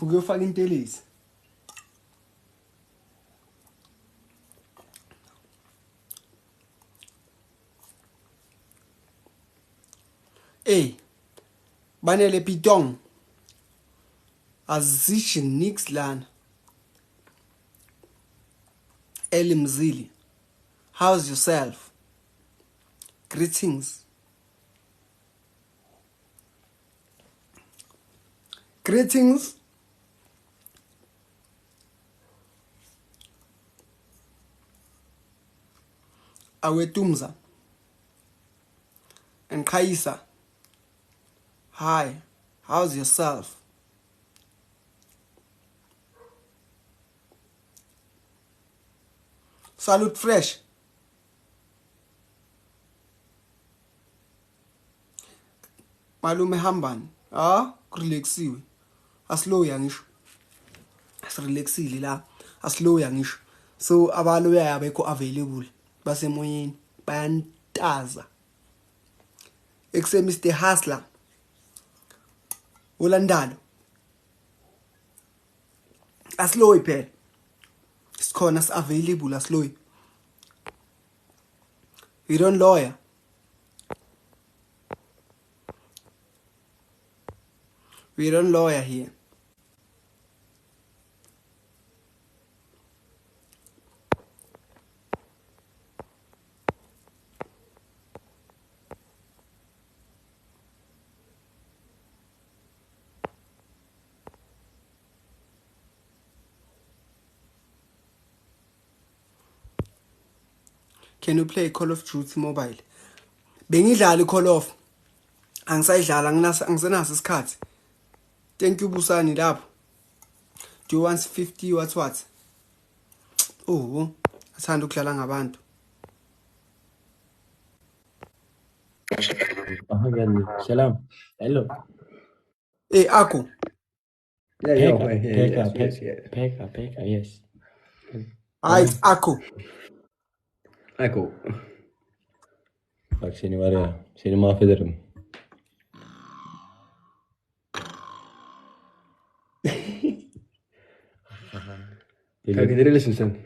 ukuyofaka intelezi. Banele pitong. Azisho nix lana. Elimzili. How's yourself? Greetings. Greetings. Awetumza. And Kaisa. Hi. How's yourself? Salute fresh. Malume hambani. Kurelaxiwe. Aslow yangisho. Asirelaxile la. Aslow yangisho. So abaloya abekho available. Basemoyeni bayantaza. Except Mr. Hustler. Ulandalo. Aslow phela. Sikhona available aslow. We don't lawyer. We don't lawyer here. Can you play Call of Duty Mobile? Bengidlala Call of. Angisayidlala angisenaso isikhathi. Thank you Busani lapho. Do you want 50 what? Oh, athanda ukudlala ngabantu. Aha geldi. Selam. Hello. Ako. Pekka, yes. It's Ako. Ako. Bak seni var ya, seni mahvederim. Kanka nerelisin sen?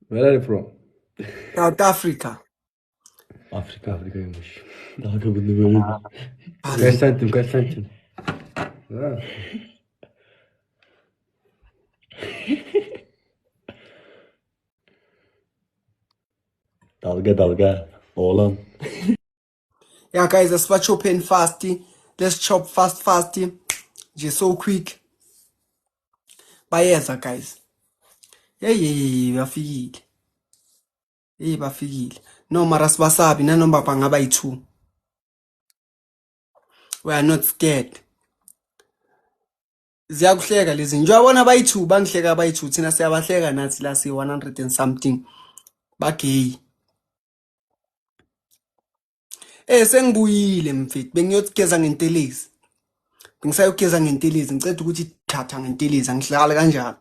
Where are you from? South Africa. Afrika'ymış. Daha kabında böyle. Kaç santim? Ha. Dalga. Oğlan. Yeah, guys, let's watch open fasty. Let's chop fast. Just so quick. Bayeza, guys. Bafikile. No, maras basabi, nanomba pangaba i2. We are not scared. Ziyakuhleka lezi. Njawabona bayi2, bangihleka bayi2. Thina siyabahleka nathi la si 100 and something. Bagay. Sengibuyile mfethu. Bengiyogeza ngentelezi. Bengisayogeza ngentelezi. Ngicela ukuthi thatha ngentelezi. Angihlala kanjalo.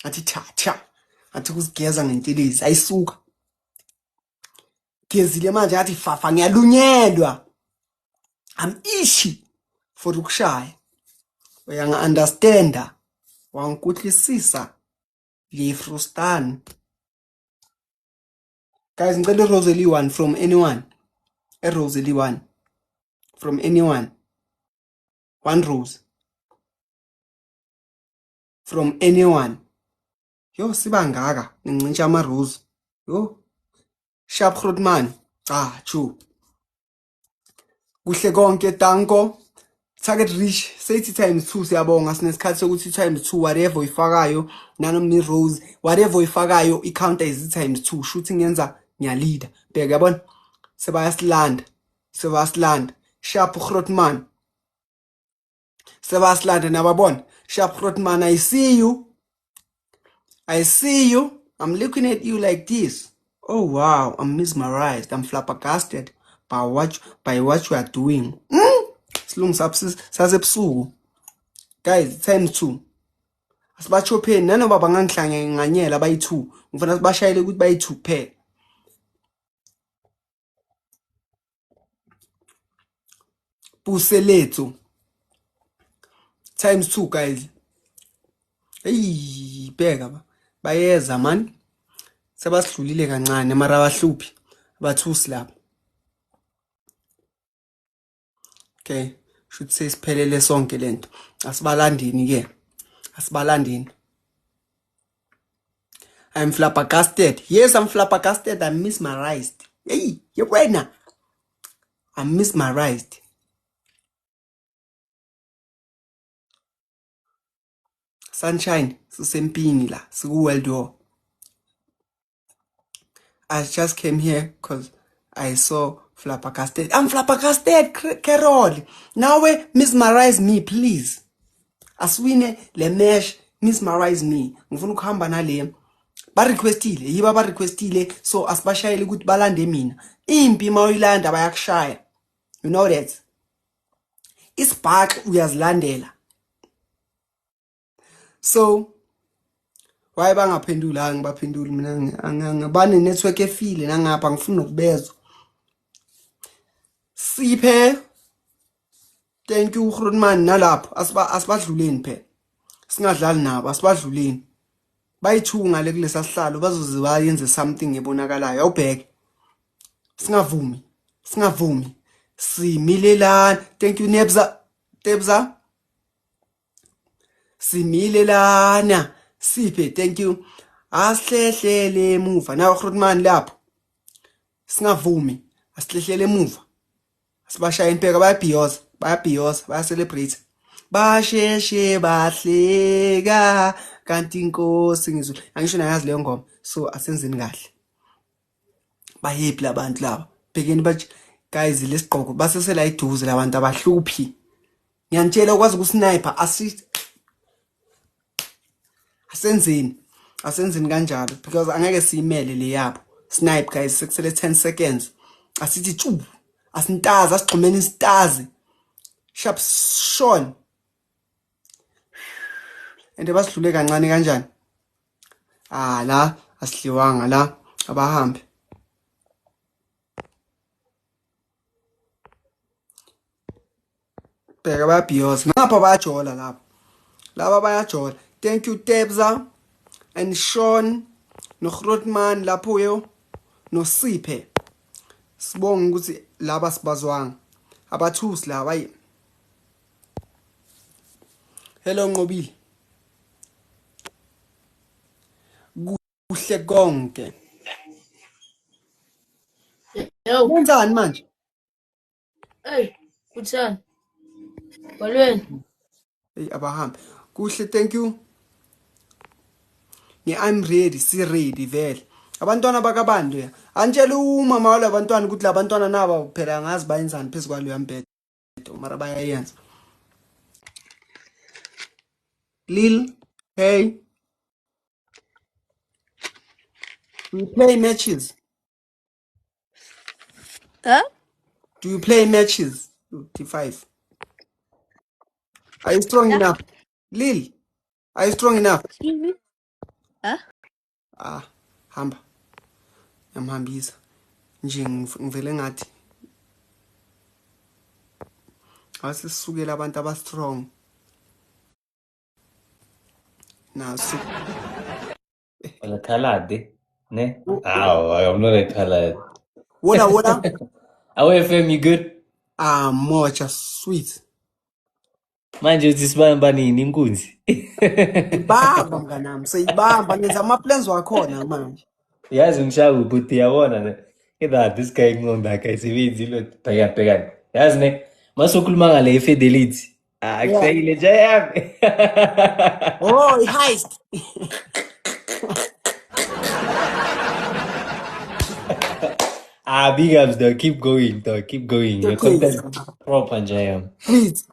Athi thatha. Athi kusigeza ngentelezi. Ayisuka. Gezile manje athi fafa ngiyalunyelwa. I'm ishi for ukushaya. Uyanga understanda. Wangikutlisisa. Lifrustan. Guys, ngicela Rosalie 1 from anyone. Rosalie 1 from anyone. 1 rose from anyone. Yo sibangaka ngincintsha ama rose. Yo Sharp Grootman. Chu. Kuhle konke danko. Target reach 30 times 2 siyabonga sinesikhathi sokuthi times 2 whatever uyifakayo nanomni rose whatever uyifakayo i-counter is times 2 shooting yenza ngiyalida bheka yabona sebayasilanda Sharp Grootman sebayasilanda nababona Sharp Grootman. I see you I'm looking at you like this. Oh wow, I'm mesmerized, I'm flabbergasted by what you are doing. Silungu sasebusuku. Guys, times 2. Asibachopheni nanoba bangangihlanganyela bayi2. Ngifuna sibashayele ukuthi bayi2 phela. Puselethu. times 2 guys. Hey, bheka bayeza man. Sebasidlulile kancane mara abahluphi abathusi lapha. Okay, should say siphelele sonke lento. Asibalandini ke. Asibalandini. I'm flabbergasted. Yes, I'm flabbergasted. I'm mesmerized. Hey, yewena. I'm mesmerized. Sunshine, sisempini la, siku-World War. I just came here because I saw flabbergasted. I'm flabbergasted, Carol. Now mesmerize me, please. Aswine le mesh, mesmerize me. Ngifuna ukuhamba nale. Ba requestile, yiba ba requestile so asibashayele ukuthi balande mina. Impi mawuyilanda bayakushaya. You know that. Isibhaxi uyazilandela. So why bangaphendula ngibaphenduli mina ngabane network efile nangapha ngifuna ukubezwa. Siphe. Thank you Grootman nalapho asibadluleni phela. Singadlali nabo asibadluleni. Bayithunga le kulesa sihlalo bazoze bayenze something ebonakalayo. Awubheke. Singavumi. Similelana. Thank you Tebza. Similelana. Siphe, thank you. Asihlehlele emuva. Nawe Grootman lapho. Singavumi. Asihlehlele emuva. Asibashaya impeka bayabhiyoza, bayacelebrate. Basheshe bahleka kanti inkosi ngizwe. Angisho nayazi leyo ngoma. So asenzeni kahle. Bahappy labantu laba. Bhekeni bathi guys lesigqoko basesela iduze labantu abahluphi. Ngiyanitshela ukwazi ukusniper asenzeni kanjalo because angeke siyimele le yabo. Snipe guys sekusele 10 seconds. Asithi tsu. Asintaza asigxumene isitazi. Sharp Sean. Ende basidlule kancane kanjani? La asidliwanga la abahambe. Bheka bayabhiyoza. Ngapha bayajola lapha. Laba bayajola. Thank you Tebza and Sean no Grootman lapho yo no Siphe. Sibonga ukuthi laba sibazwanga. Abathusi laba ayi. Hello Nqobile. Kuhle konke. Yo, Wenzani manje? hey, kuthani? Balweni. Hey abahambe. Kuhle thank you. I'm ready, si ready vele. Abantwana bakabantu ya. Antshela umama walabantwana ukuthi labantwana naba phela ngazi bayenzani phezulu kwalo yambedo. Mara bayayenza. Lil, hey. Do you play matches? Huh? Do you play matches? T5. Are you strong enough? Lil, are you strong enough? Excuse me? Huh? Hamba. Yamhambisa. Nje ngivele ngathi. Asisukela abantu aba strong. Nasu. Wala colored, ne? I'm not a colored. Wola. How FM, you good? Much sweet. Manje uthi sibamba nini inkunzi? Ibamba mnganami, seyibamba ngenza ama plans wakhona manje. Yazi ngishaya ukuthi yabona ne. This guy ngomba akayisebenzi lo bheka. Yazi ne, masukhuluma ngale infidelity. Akusayile nje yami. Oh, heist. Big ups though, keep going. Your content proper nje yami. Please.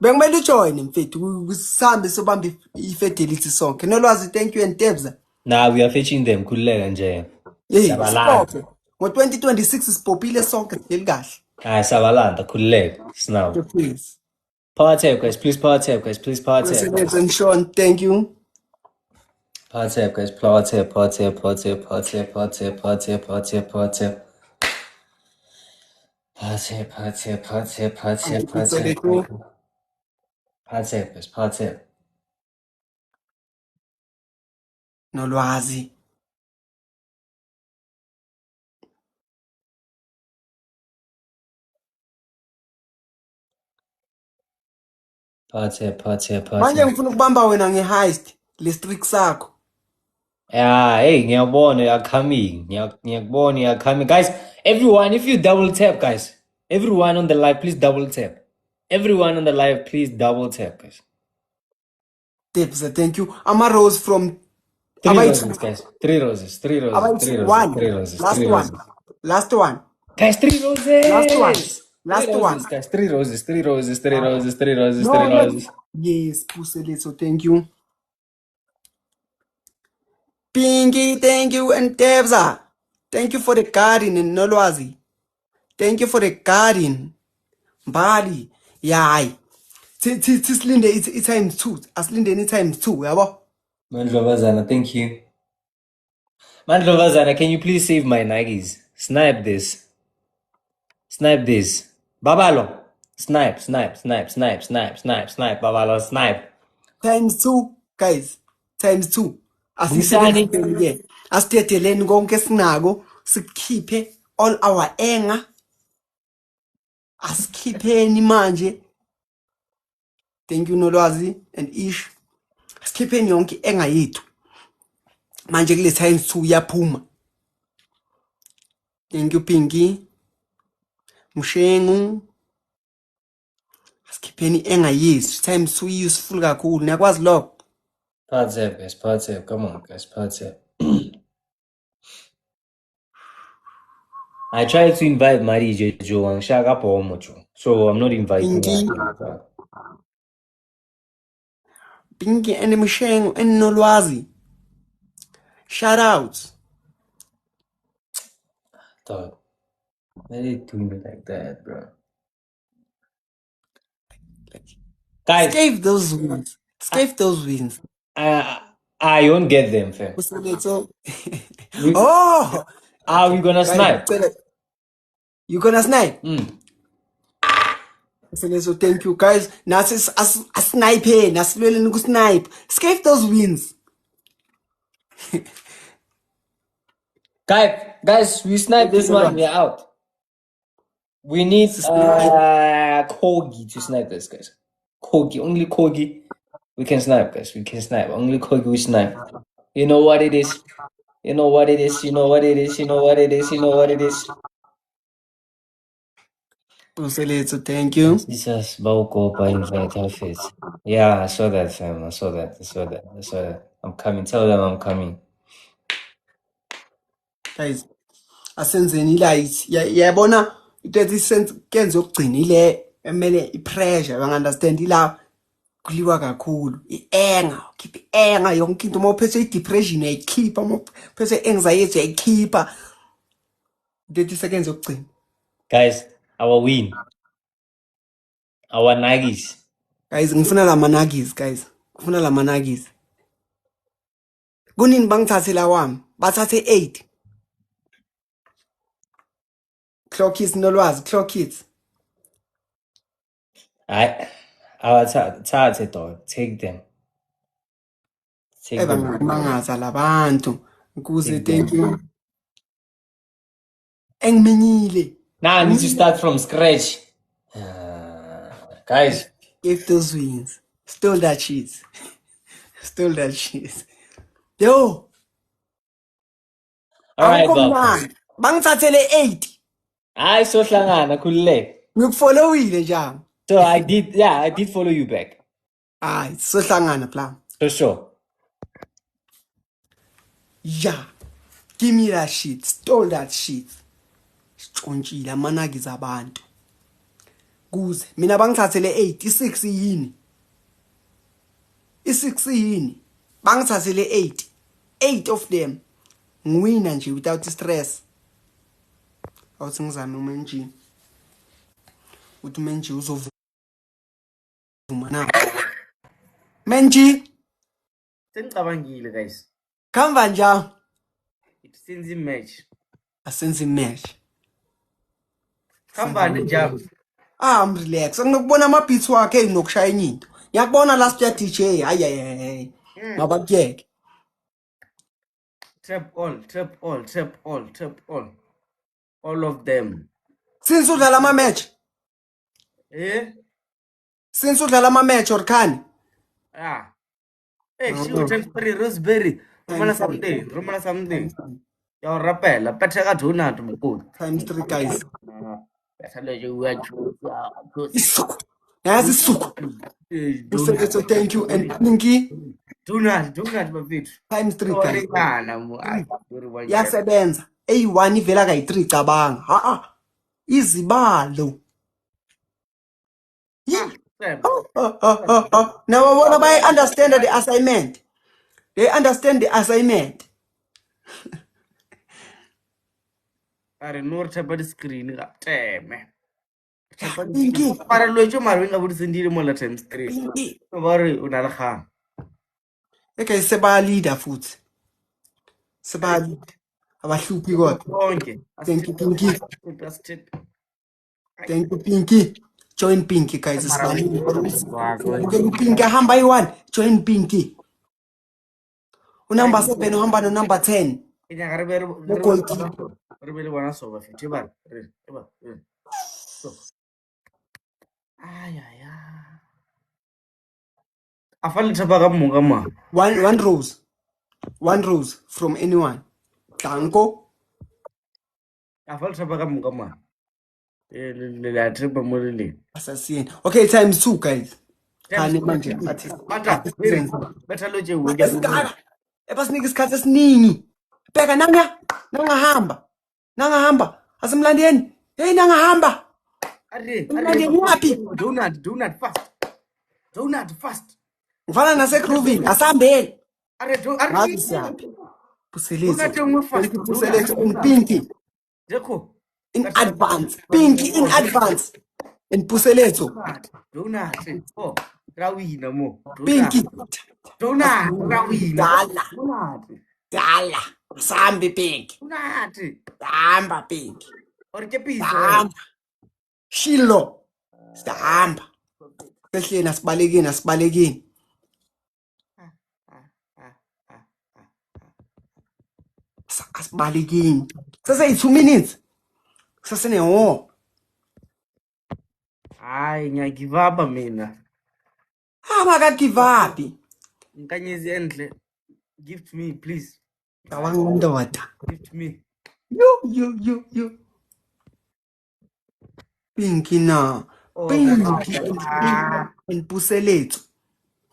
Bengimele ujoin mfethu usambe sobamba ifidelity sonke. Nolwazi thank you and Tebza. Nah, we are fetching them khulileka nje. Hey, Sabalanda. stop. Ngo-2026 sipopile sonke sibheli kahle. Sabalanda khulileka. Snaw. Please. Power tap guys, please power tap. President and Sean, thank you. Power tap guys, power tap. Power tap. Phathep, guys. Phathep. Nolwazi. Phathep. Manje ngifuna ukubamba wena nge-heist le streak sakho. Yeah, hey, ngiyabona you're coming. Ngiyakubona you're coming. Guys, everyone, if you double tap, guys. Everyone on the live, please double tap. Everyone on the live, please double tap, guys. Tips, thank you. Ama-rose from... Three roses, guys. Three roses. One. Three roses. Last one. Guys, 3 roses. Last Three one. roses, guys. Three roses. No. Yes, Puseletso, thank you. Pinky, thank you. And Tebza, thank you for the garden and Nolwazi. Thank you for the garden. Mbali. Yay. Silinde it's times 2. Asilinde any times 2, yabo? Mandlovazana, thank you. Mandlovazana, can you please save my Nikes? Snipe this. Babalo. Snipe. Babalo, snipe. Times 2, guys. Times 2. Busani. Asithetheleni konke sinako, sikhiphe all our anger. Asikhipheni manje. Thank you Nolwazi and Ish. Asikhipheni yonke anger yethu. Manje kule times 2 yaphuma. Thank you Pinky. Mshengu. Asikhipheni anger yethu. Times 2 useful kakhulu. Niyakwazi lokho. Phathep, guys. Phathep. Come on, guys. Phathep. I tried to invite Marie Jojo and Shaka Pomocho, so I'm not inviting her. Pinky and Mshengu and Nolwazi. Shout out. Dog. Why are they doing me like that, bro? Guys, Escape those wins. I don't get them, fam. Oh! Are we gonna snipe? You gonna snipe? So thank you guys. Nasi snipe here. Nasi lwele snipe. Escape those wins. Guys, we sniped this one. We're out. We need Corgi to snipe this, guys. Corgi, only Corgi. We can snipe, guys. We can snipe. Only Corgi we snipe. You know what it is. So thank you. Jesus, Bauko, invite our face. Yeah, I saw that, fam. I saw that. I'm coming. Tell them I'm coming. Guys, asenzeni light. Yabona ukuthi sense kenze ukugcina ile emele ipressure, bangunderstand ila kuliwa kakhulu. Ienga, keep enga yonke into mawuphethe idepression yayikhipha, mawuphethe anxiety yayikhipha. 30 seconds ukugcina. Guys, our win. Our Nagis. Guys, ngifuna la managis, guys. Ngifuna la managis. Kunini bangithathe la wami? Bathathe 8. Clock kids Nolwazi, clock kids. Our dog. Take them. Bangaza labantu. Ukuze thank you. Engiminyile. Now I need to start from scratch. Guys. Give those wins. Stole that cheese. Yo. Alright, Bob. Bangithathele 8. Hayi sohlangana khulileke. Ngikufollowile njalo. So I did follow you back. Sohlangana plan. For sure. Yeah. Give me that shit. Stole that shit. Sithontshile amanagi zabantu. Kuze mina bangithathele 8, i6 yini? I6 yini? Bangithathele 8. 8 of them. Ngwina nje without stress. Awuthi ngizame umenji. Uthi umenji uzovuma na. Menji. Sengicabangile guys. Khamba njani? Since match. Asenze match. Khamba njalo. I'm relax. Ngikubona ama beats wakhe inokushaya into. Yakubona last year DJ. Hayi. Ngabakuyeke. Trap all. All of them. Since udlala ama match. Since udlala ama match or khani. Hey, shoot, Temsperi, Roseberry. Romana something. Your rappel, Petra Donut, Times 3 guys. Isuku. Yes, isuku. So thank you and Pinky. Donut, bafethu. Times 3 guys. Yasebenza. Yasebenza. A1 ivela kayi3 cabanga. Izibalo. Now I understand the assignment. They understand the assignment. Are no tapa the screen man. Pinky. Para lojo marwinga budi sendiri mola times 3. Pinky. Worry unalakha. Okay, seba leader futhi. Seba leader. Abahluphi kodwa. Konke. Thank you, Pinky. Step. Thank you, Pinky. Join Pinky, guys. Pinky hamba i1. Join Pinky. Number 7 hamba no number 10. Inya garibere. Ribele wana so bafethu ba. Eba. So. Ay. Afale thapa ka munga ma. One rose. One rose from anyone. Tanko. Afale thapa ka munga ma. Le tripa molele. Assassin. Okay, times 2 guys. Khani manje artist. Better loje Esikala. Ebasinika isikhathi esiningi. Bheka nangahamba. Asimlandeni. Hey nangahamba. Mlandeni wapi? Donut fast. Ngifana naseGrooville, asambele. Are Siyapi. Puselezi. fast. Puselezi Pinky. Jekho. In advance. Pinky in advance. In Puseletso. Donut. Oh, rawina mo. Pinky. Donut, rawina. Dala. Sambi Pinky. Donut. Hamba Pinky. Or ke pizza. Hamba. Shilo. Sihamba. Sehleni asibalekeni. Asibalekeni. Sase 2 minutes. Sase ne Hayi ngiyagive up mina. Maka give up. Nkanyezi endle. Gift me please. Ndoda. Gift me. Yo. Pinky na. Pinky in Puseletso.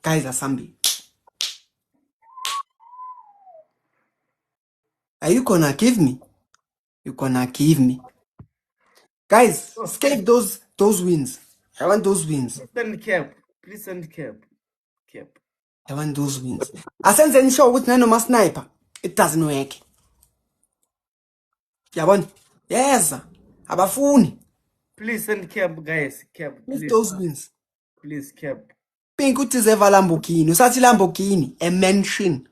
Guys asambi. Are you gonna give me? You're gonna give me. Guys, escape those wins. I want those wins. Send cap. Please send cap. I want those wins. Asenze show with nanoma sniper. It doesn't work. Yabona? Yes. Abafuni. Please send cap, guys. Cap. With Please. those wins. Please cap. Pink uTizeva Lamborghini. Usathi Lamborghini, a mansion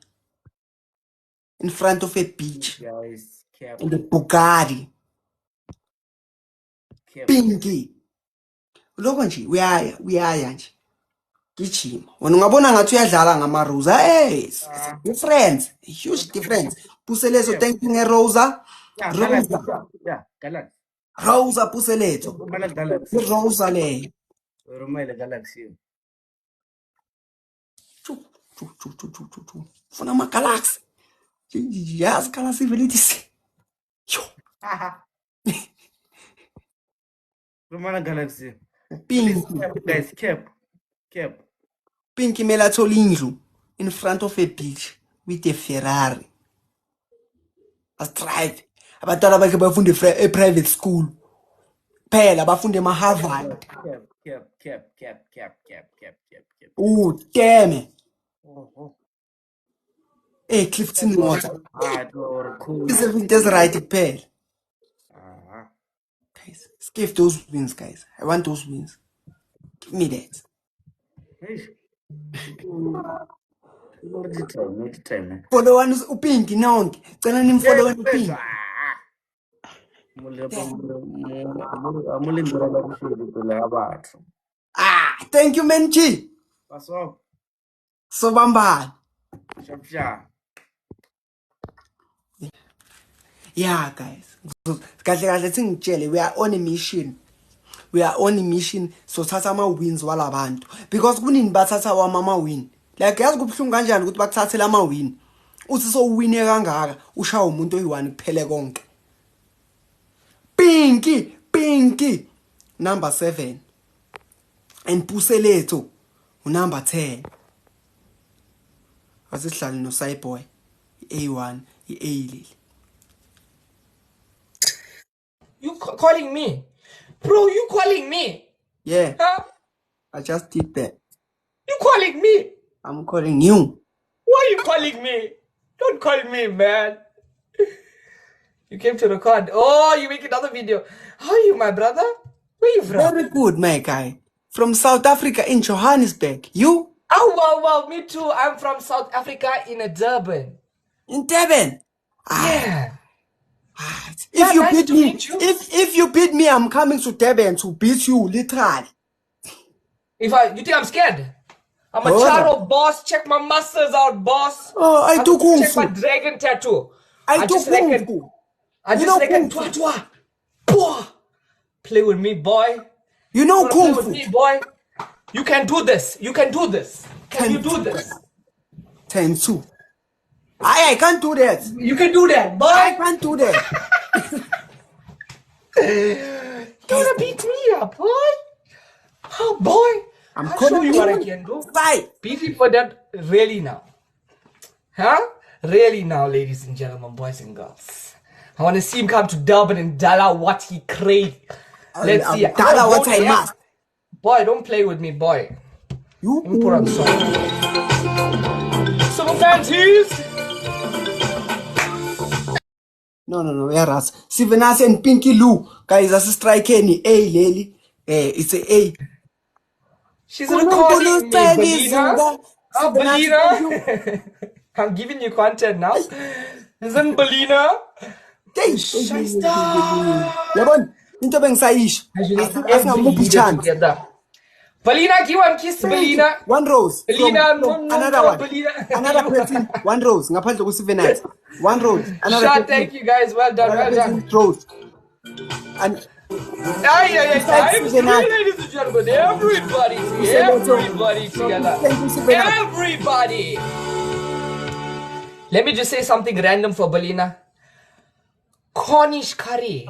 in front of a beach. Guys, cap. In the Bugatti. Cap. Pinky. Lokho nje uyaya nje. Gijima. Wena ungabona ngathi uyadlala ngamaRosa. Hey, difference. A huge difference. Puseletso thank you ngeRosa. Galaxy. Rosa Puseletso. Romela Galaxy. Rosa le. Romela Galaxy. Chu. Funa ama Galaxy. Yazi Galaxy velitisi. Yo. Romela Galaxy. Pinky. Guys, cap. Pinky melathola indlu in front of a beach with a Ferrari. As drive. Abantwana bakhe bafunde private school. Phela bafunde Harvard. Cap. Damn. Oh. Clifton Water. Cool. That's right, phela. Guys, skip those wins, guys. I want those wins. Give me that. Not time. Follow one uPinky nonke. Cela nimfollow uPinky. Thank you Menchi. What's up? Sobambani. Sharp. Yeah, guys. Kahle singitshele, we are on a mission. We are on a mission so thatha ama-wins walabantu because kunini bathatha wami ama-win like yazi kubuhlungu kanjani ukuthi bakuthathele ama-win uthi sowuwine kangaka ushawa umuntu oyi-1 kuphele konke. Pinky number 7 and Puseletho number 10 asihlali no Cyboy A1 A lili. You calling me? Bro, you calling me? Yeah, Huh? I just did that. You calling me? I'm calling you. Why are you calling me? Don't call me, man. You came to record. Oh, you make another video. How are you, my brother? Where you from? Very good, my guy. From South Africa in Johannesburg. You? Oh, wow, me too. I'm from South Africa in Durban. In Durban? Yeah. If you nice beat to me, meet you. if you beat me, I'm coming to Durban to beat you, literally. You think I'm scared? I'm a Hold Charo boss. Check my muscles out, boss. Oh, I do kung Check my fu. dragon tattoo. I do just kung reckon. fu. I You just know reckon. kung fu. Twa. Pwah. Play with me, boy. You know Wanna play kung with fu. me, boy? You can do this. You can do this. Can you do this? 10-2. I can't do that. You can do that, I boy. can't do that. Gonna beat me up, boy. Oh, boy. I'm I'll show calling you what I you. can do. Fight. Beat me for that really now. Huh? Really now, ladies and gentlemen, boys and girls. I want to see him come to Durban and Dala what he craved. Let's see. I'm Dala gonna what go I there. must. Boy, don't play with me, boy. You? Let me put on song. Some fancies. No, we are us. Sivenasi and Pinky Lou. Guys, that's a strike any A, Lily. It's a A. She's recording me, Belina. Oh, Sivenasi, Belina. I'm giving you content now. Isn't Belina? Yabon, into bengisayisho. Asingamuphi chance. Together. Belina, give one kiss, Belina. One rose. Belina, From another one. Belina. Another person. One rose. Ngaphandle kuSivenasi. One rose. Another Shot, person. thank you guys. Well done, well done. Rose. And Time screen, ladies and gentlemen. Everybody together. Everybody. Let me just say something random for Belina. Cornish curry.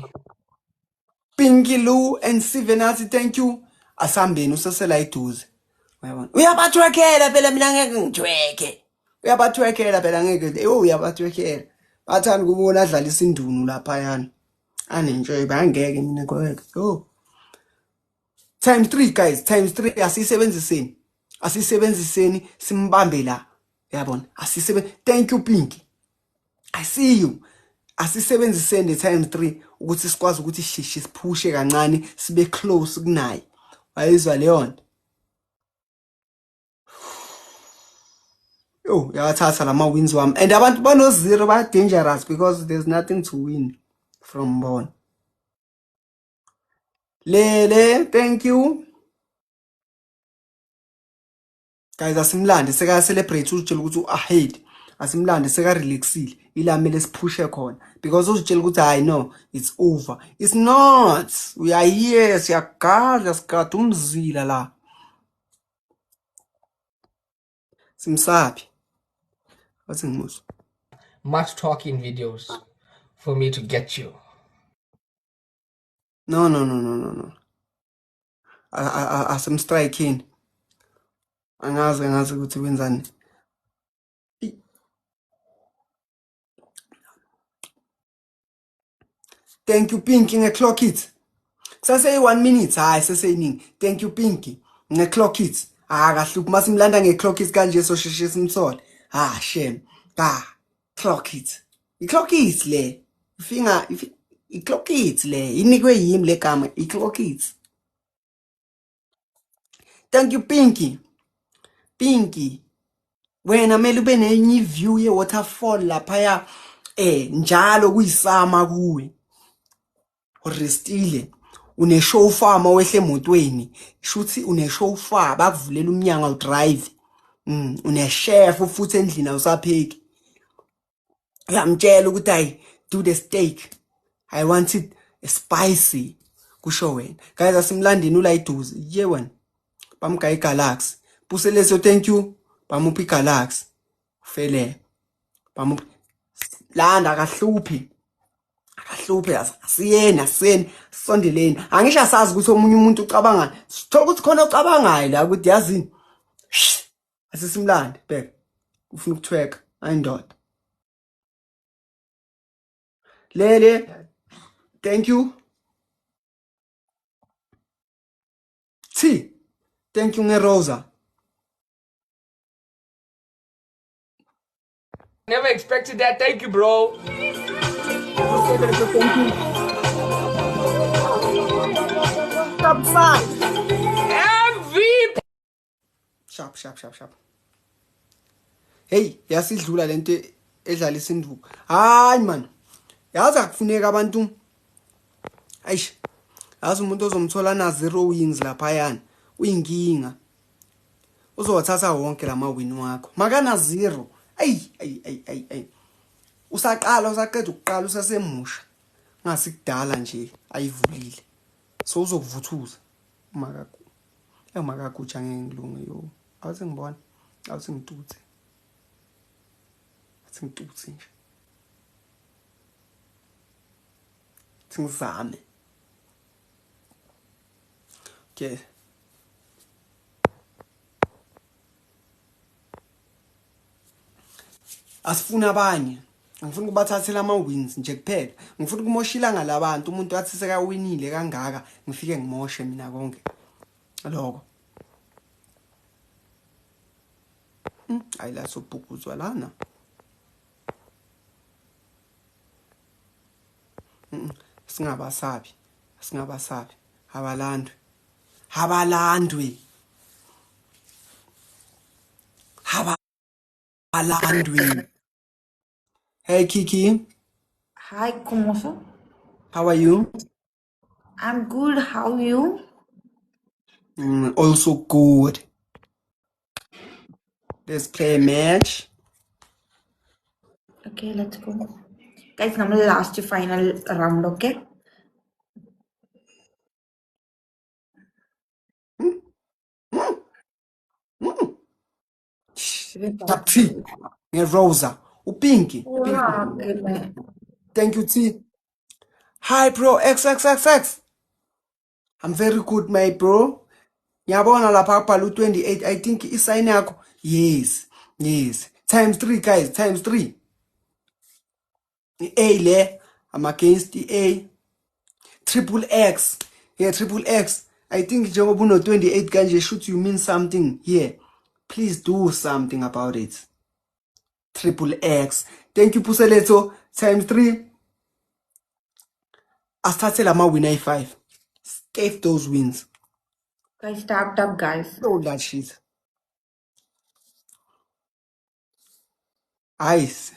Pinky Lou and Sivenasi, thank you. Asambeni usasela iduze. Uyabona? Uyabathwekela phela mina ngeke ngithweke. Uyabathwekela phela ngeke. Uyabathwekela. Bathanda ukubona adlala isindunu lapha yana. Anenjoy bangeke mina kweke. Times 3 guys, times 3 asisebenziseni. Asisebenziseni simbambe la. Uyabona? Thank you Pinky. I see you. Asisebenziseni times 3 ukuthi sikwazi ukuthi shishi siphushe kancane sibe close kunaye. Wayizwa leyo nto. Yawathatha lama wins wami and abantu bano 0 ba dangerous because there's nothing to win from bona. Lele, thank you. Guys, asimlande seka celebrate utshela ukuthi ahead. Asimlande seka relaxile. Ilamele siphushe khona because uzitshela ukuthi I know it's over. It's not. We are here siyagada sikade umzila la. Simsapi. What's in most? Much talking videos for me to get you. No. Asim striking. Angazi ukuthi wenzani. Thank you Pinky ngeclock it. Kusase 1 minute hayi seseyiningi. Thank you Pinky ngeclock it. Kahluphi masimlanda ngeclock it kanje so sheshe simthole. Shame. Clock it. I-clock it le. Finger i-clock it le. Inikwe yimi le gama i-clock it. Thank you Pinky. Pinky. Wena mele ube nenye view ye waterfall lapha ya njalo kuyisama kuwe. Urestile Une-chauffeur uma wehle emotweni. Shuthi une-chauffeur bakuvulela umnyango awudrive. Une-chef futhi endlini awusapheki. Uyamtshela ukuthi hayi do the steak. I want it spicy. Kusho wena. Guys asimlandeni uLayiduze. Ye wena. Bamgaya iGalaxy. Puselese thank you. Bamuphi iGalaxy. Ufele. Bamuphi. Landa akahluphi. Akahluphi asiyena sondeleni. Angisho asazi ukuthi omunye umuntu ucabanga. Sithola ukuthi khona ucabangayo la ukuthi yazini. Asisimlande bheka. Ufuna ukuthweka ayindoda. Lele thank you. T thank you ngeRosa. Never expected that. Thank you, bro. Top 5. MVP. Sharp. Hey, yasidlula lento edlalisa induku. Hayi man. Yazi akufuneka abantu. Ayish. Yazi umuntu ozomthola na 0 wins lapha yana. Uyinkinga. Uzowathatha wonke lama-win wakho. Makana 0. Ay. Usaqeda ukuqala usasemusha. Ngasikudala nje ayivulile. So uzokuvuthuza. Makakutsha ngengilungu yo. Awuthi ngibona. Awuthi ngitutse. Athi ngitutse nje. Ngizame. Okay. Asifuna abanye. Ngifuna ukubathathela ama-wins nje kuphela. Ngifuna ukumoshila ngalabantu umuntu athi sekawinile kangaka ngifike ngimoshe mina konke. Lokho. Hayi la sobhukuzwa lana. Singabasabi. Abalandwe. Hey Kiki. Hi, Kumoso. How are you? I'm good. How are you? Also good. Let's play a match. Okay, let's go. Guys, നമ്മൾ last final round, okay? Top T. Rosa. Upinky. Okay. Thank you, T. Hi, bro. XXXX. I'm very good, my bro. Yabona lapha kubhala 28. I think isign yakho. Yes. Times 3, guys. Times 3. A le. I'm against the A. Triple X. Yeah, triple X. I think njengoba uno 28 kanje should you mean something here. Please do something about it. Triple X. Thank you, Puseleto. Times 3. Asithathe lama win i5. Save those wins. Guys, tap, guys. All that shit. Ice.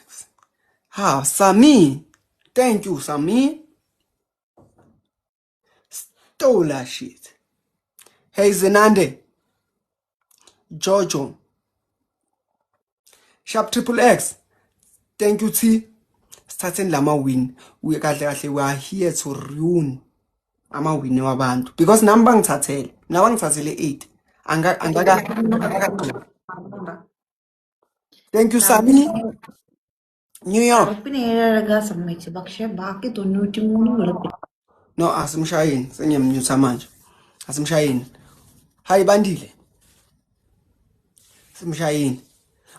Sami. Thank you, Sami. Stole that shit. Hey, Zenande. Jojo. Sharp triple X. Thank you, T. Starting lama win. We are here to ruin ama win wabantu. Because namba ngithathele. Nawa ngithathele 8. Angaka. Thank you, Sami. New York. No, asimshayini. Sengiyamnyutha manje. Asimshayini. Hi Bandile. Asimshayini.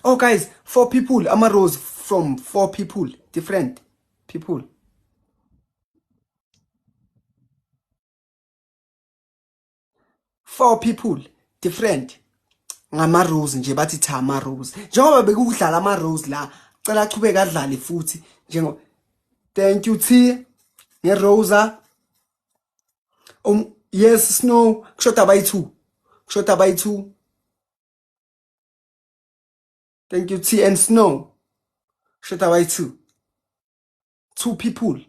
Oh guys, 4 people. I'm a rose from 4 people. Different people. Four people. Different. Ngama rose nje bathi cha ama rose. Njengoba bekudlala ama rose la, cela achubeka adlale futhi njengo. Thank you T. Rosa. Yes, Snow. Kushota by 2. Thank you, T and Snow. Kushota by 2. 2 people.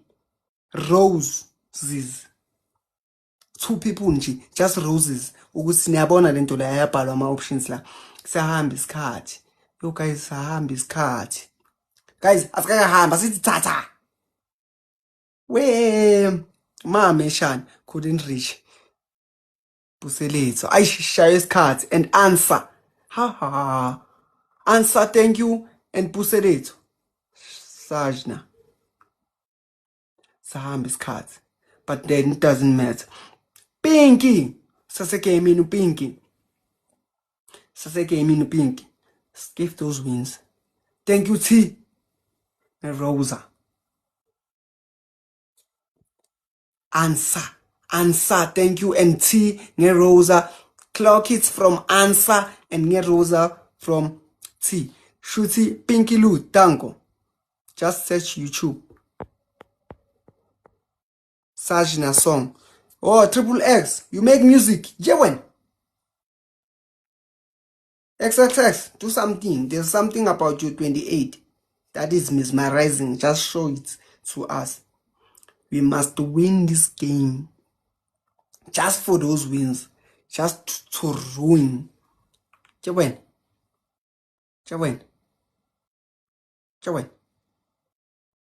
Roses. 2 people nje just roses ukuthi niyabona lento la yabhalwa ama options la sahamba isikhathi yo guys sahamba isikhathi guys asikahamba sithi tata we mama eshani couldn't reach Puseletso ayishaya isikhathi and answer ha answer thank you and Puseletso Sajna sahamba isikhathi but then it doesn't matter Pinky saseke yimini Pinky give those wins thank you T and Rosa answer thank you and T nge Rosa clock it from answer and nge Rosa from T Shuti Pinky Lou Tango just search YouTube Sajna song oh XXX you make music Jewen XXX do something there's something about you 28 that is mesmerizing just show it to us we must win this game just for those wins just to ruin Jewen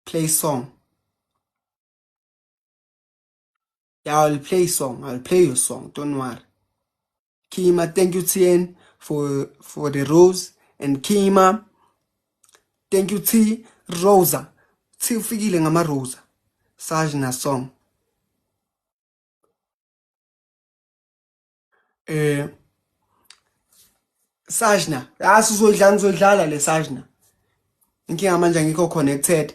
play song yeah I'll play your song don't worry Kima thank you Tien for the rose and Kima thank you T Rosa T ufikile ngama Rosa Sajna song Sajna ngizodlala le Sajna inkinga manje ngikho connected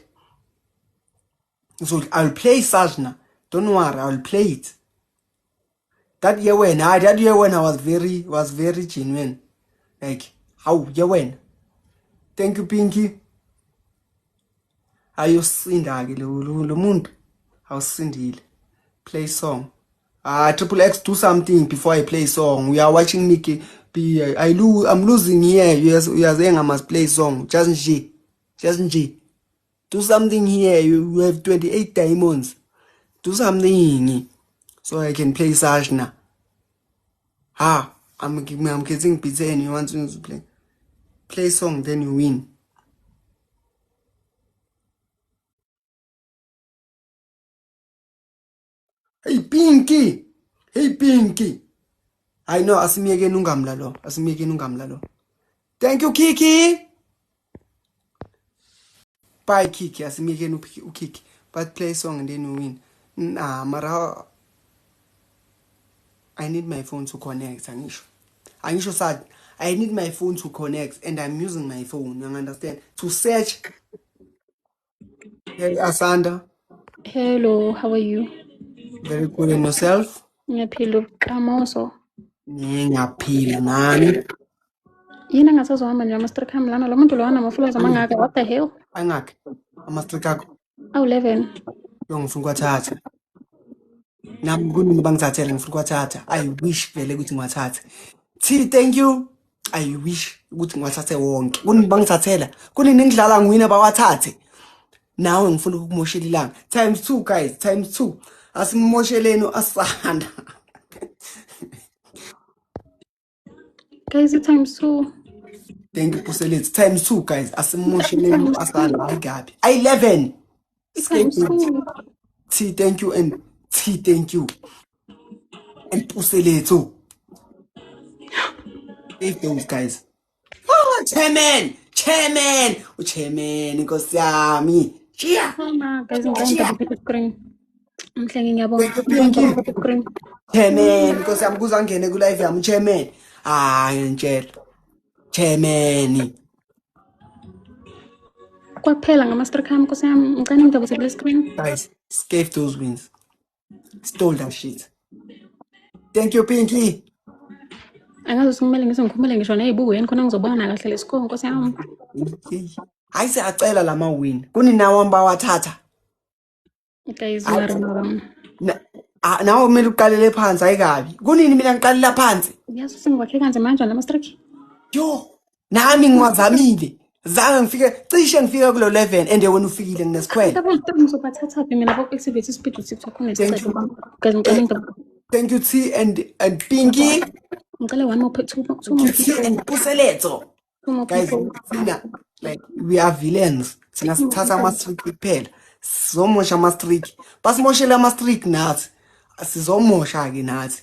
so I'll play Sajna don't worry I'll play it that year when was very genuine like how year when thank you Pinky ayosinda ke lo muntu awusindile play song XXX do something before I play song we are watching me I'm losing here you are saying I must play song just G do something here you have 28 diamonds do something so I can play Sajna I'm getting pizza and you want to play song then you win Hey Pinky I know asimiyeke ungamla lo thank you Kiki bye Kiki asimiyeke uKiki but play song and then you win mara I need my phone to connect Anisho said I need my phone to connect and I'm using my phone you understand to search Hey Asanda Hello, how are you? very good in yourself Ngiyaphila uqhamuzo. ngiyaphila nani Yini engasazohamba nje ama-stream lana lo muntu lo anama-followers amangaka what the hell? angakhe ama-streak akho Awu-11. yo ngifuna ukwathatha nami kunini bangithathele ngifuna ukwathatha I wish vele ukuthi ngiwathathe T thank you I wish ukuthi ngiwathathe wonke kunini bangithathela kunini ngidlala ngiwina bawathathe nawe ngifuna ukumoshela ilanga ×2 guys ×2 asimosheleni asanda Guys, ×2. thank you Puseletso ×2 guys asimosheleni asanda ayikabi 11 ×2. T thank you and T thank you and Puseletso if those guys chairman inkosi yami cheer Guys, ngicela ngibheke screen. Mhlenge ngiyabonga. Screen. chairman inkosi yami kuze angene ku live yami chairman ngiyantshela chairman Kwaphela ngama-stream Nkosi yami ngicela ngidabuzele screen. guys escape those wins stole that shit thank you Pinky Angazi kumele ngikhumele ngisho nezibuko yini khona ngizobona kahle lesikho Nkosi yami. hayi siyacela lama win kuninawo ambawathatha Guys, mara. nawe kumele uqalele phansi ayikabi kunini mina ngiqalela phansi Yazi sengibakhe kanze manje lama-stream. yo nami ngiwazamile zange ngifike kulo 11 and wena ufikile nginesikhwele Ngizophathatha mina bo activate ispeed with TikTok kunesicelo. Guys, ngicela ngidabuzele. Thank you T and Pinky. ngicela one more two Thank more you T people. and Puseletso. Two more Guys, people. thina like we are villains. Thina sithatha ama-streak kuphela. Sizomosha ama-streak. Basimoshele ama-streak nathi. Sizomosha-ke nathi.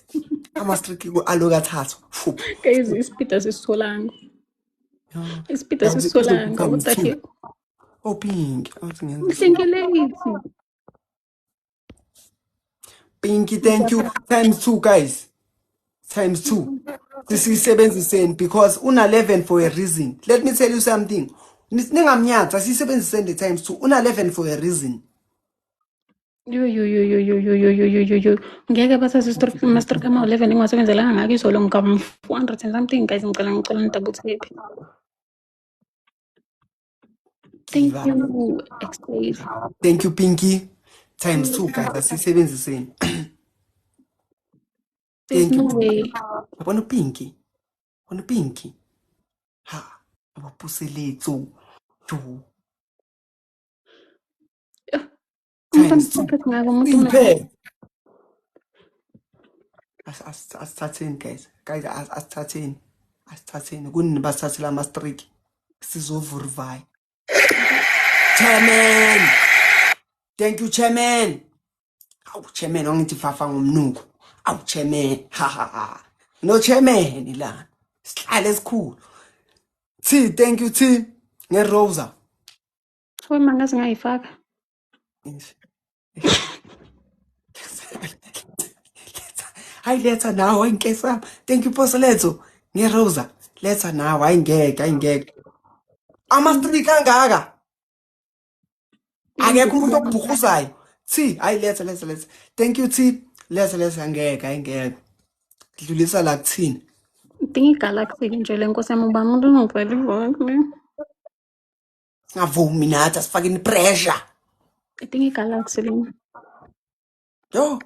Ama-streak aloku athathwa. Fup. Guys, isipida sisitholanga. Yeah. Isipida sisitholanga. What the heck? Oh, Pink. Pinky, thank you. Times 2, guys. Times 2. This is 7 because una 11 for a reason. Let me tell you something. Ningamnyatha sisebenziseni the times 2. Una 11 for a reason. Yo. Ngeke bathathe master kama 11 ngingasebenzelanga ngakho izolo ngikam 400 and something guys ngicela double tap. Thank you, X-Play. Thank you, Pinky. Times 2, guys. Asisebenziseni. There's no way. Yabona Pinky. Wona Pinky. Ha. Abapuseletso. Jo. Times 2. Siphe. Asithatheni guys. Guys asithatheni. Asithatheni. Kunini basithathela ama-streak. Sizovurvaya. Chairman. Thank you, Chairman. Awu Chairman wangithi fafa ngomnuko. Awu Chairman. Ha. No Chairman la. Sihlale esikhulu. T, thank you T. Ngerosa. Wema ngaze ngayifaka. Hayi letha nawe inkesa. Thank you Poseletso. Ngerosa. Letha nawe ayingeke. Ama-streak angaka. Akekho umuntu okubhukuzayo. T, hayi letha. Thank you T. Letha angeke. Dlulisa la kuthini. Idinga igalaxy nje le nkosi yami uba umuntu ongivela ivakile. Singavumi nathi asifakeni pressure. Idinga igalaxy le. Yo.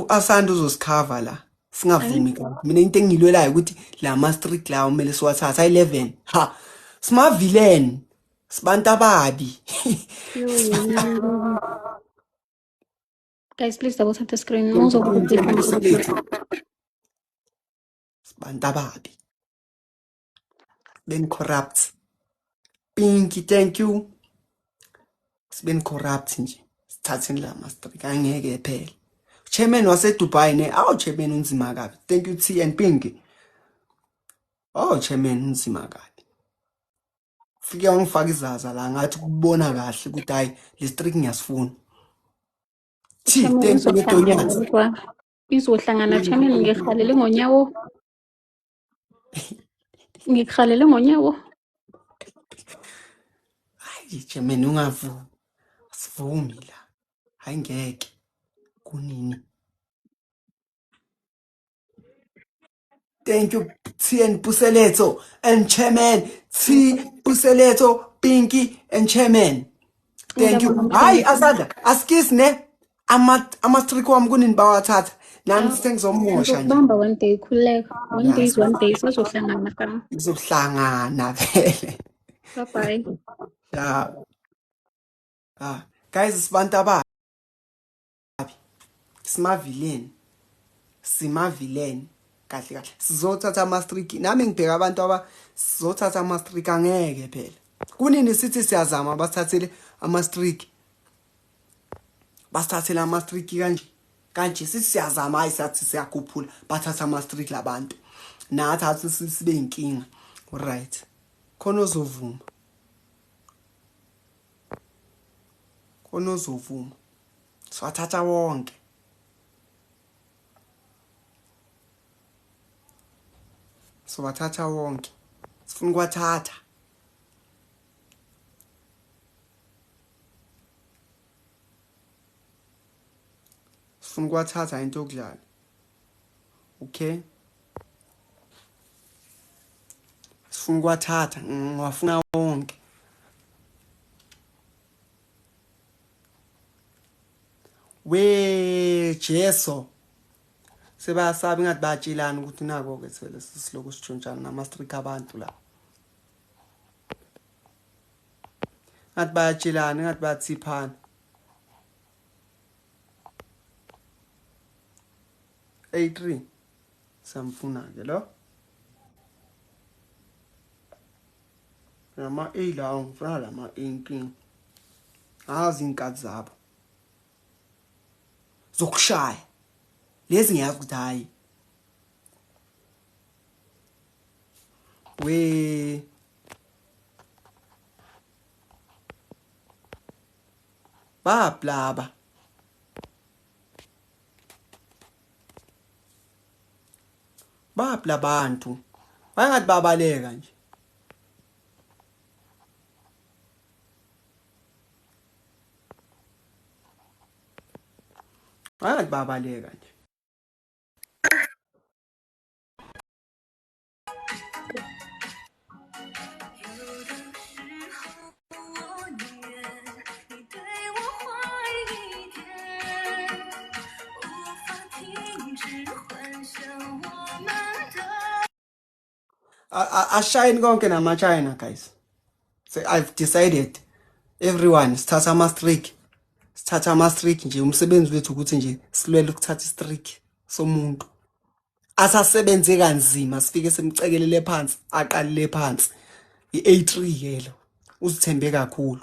Asanda uzosikhava la. Singavumi kahle. Mina into engilwelayo ukuthi la ma-streak lawo kumele siwathatha 11. Ha. Sima villain. Sibantu ababi. Guys, please double tap the screen. Sibantu ababi. Ben corrupt. Pinky, thank you. Siben corrupt nje. Sithatheni la ma-streak angeke phela. Chairman waseDubai ne. Awu Chairman unzima kabi. Thank you T and Pinky. Oh Chairman unzima kabi. Fike wangifaka izaza la ngathi kubona kahle ukuthi hayi le streak ngiyasifuna. T, thank you Ntonyatsi. Izohlangana Chairman ngikhalele ngonyawo. Hayi Chairman ungavumi. Asivumi la. Hayi ngeke. Kunini? Thank you T and Puseletso and Chairman. T, Puseletso, Pinky and Chairman. Thank you. Hayi Asanda, askis ne. Ama-streak wami kunini bawathatha. Nami sengizomosha nje. Bamba one day khuleka. One day is one day sizohlangana kama. Sizohlangana vele. Bye. Yeah. Guys, sibantu ababi. Simavileni. Kahle. Sizothatha ama-streak. Nami ngibheka abantu sizothatha ama-streak angeke phela. Kunini sithi siyazama basithathele ama-streak. Basithathele ama-streak kanje sithi siyazama hayi sathi siyakhuphula bathatha ama-streak labantu. Nathi athi sibe inkinga. Alright. Khona ozovuma. Siwathatha wonke. Siwathatha wonke. Sifuna ukuwathatha. Sifuna ukuwathatha into yokudlala. Okay? Sifuna ukuwathatha. Ngwafuna wonke. We Jeso. Sebasabi ngathi bayatshelana ukuthi nako ke siloko sitshontshana nama-streak abantu la. Ngathi bayatshelana ngathi bayathiphana. A3 samfuna ke lo lama A lawo ngifuna lama inking azi inkathi zabo zokushaya lezi ngiyazi ukuthi hayi we bablaba abantu bangathi babaleka nje bangathi babaleka nje ashine konke nama China guys. So I've decided everyone sithatha ama streak nje umsebenzi wethu ukuthi nje silwele ukuthatha streak somuntu asasebenze kanzima sifike semcekelele phansi aqalile phansi i-A3 yelo uzithembe kakhulu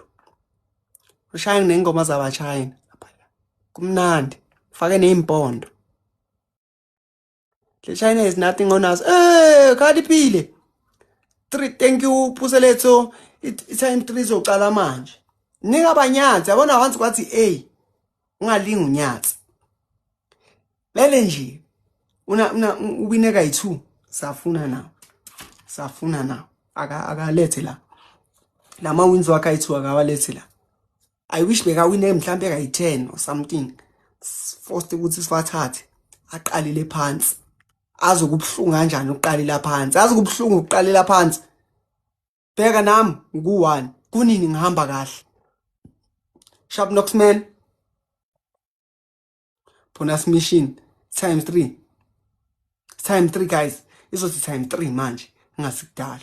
ushayini nengoma zaba China kumnandi fake neimpondo le China is nothing on us Khaliphile 3 thank you Puseletho time 3 zocala manje nika abanyathi yabona once kwathi A ungalinga unyathi lele nje una ubineka yi2 safuna nawo akalethe la lama wins wakhe ayi2 akawalethe la I wish beka wine mhlambe kayi10 or something forced ukuthi sifathathe aqalile phansi azokubhlunga kanjani uqalila phansi azokubhlunga uqalila phansi bheka nami ngu1 kunini ngihamba kahle Sharp Knoxman bonus mission times 3 guys izothi time 3 manje ngasikudala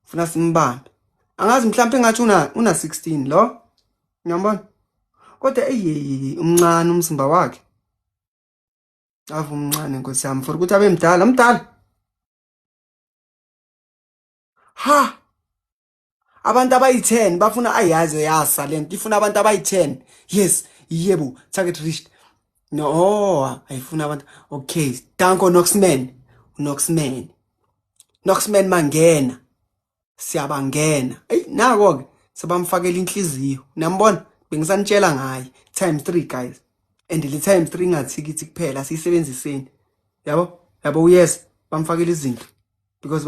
ufuna simbambe angazi mhlambe ngathi una 16 lo ngiyambona kodwa umncane umzimba wakhe ave umncane nkosi yami for ukuthi abe mdala ha abantu abayi10 bafuna ayazi yasa lento ifuna abantu abayi10 yes yebo target reached no ayifuna abantu okay danko Knoxman mangena siyabangena nako ke sebamfakela inhliziyo nambona bengisanitshela ngaye time 3 guys and le time 3 ngathikithi kuphela siyisebenziseni yabo yes bamfakela izinto because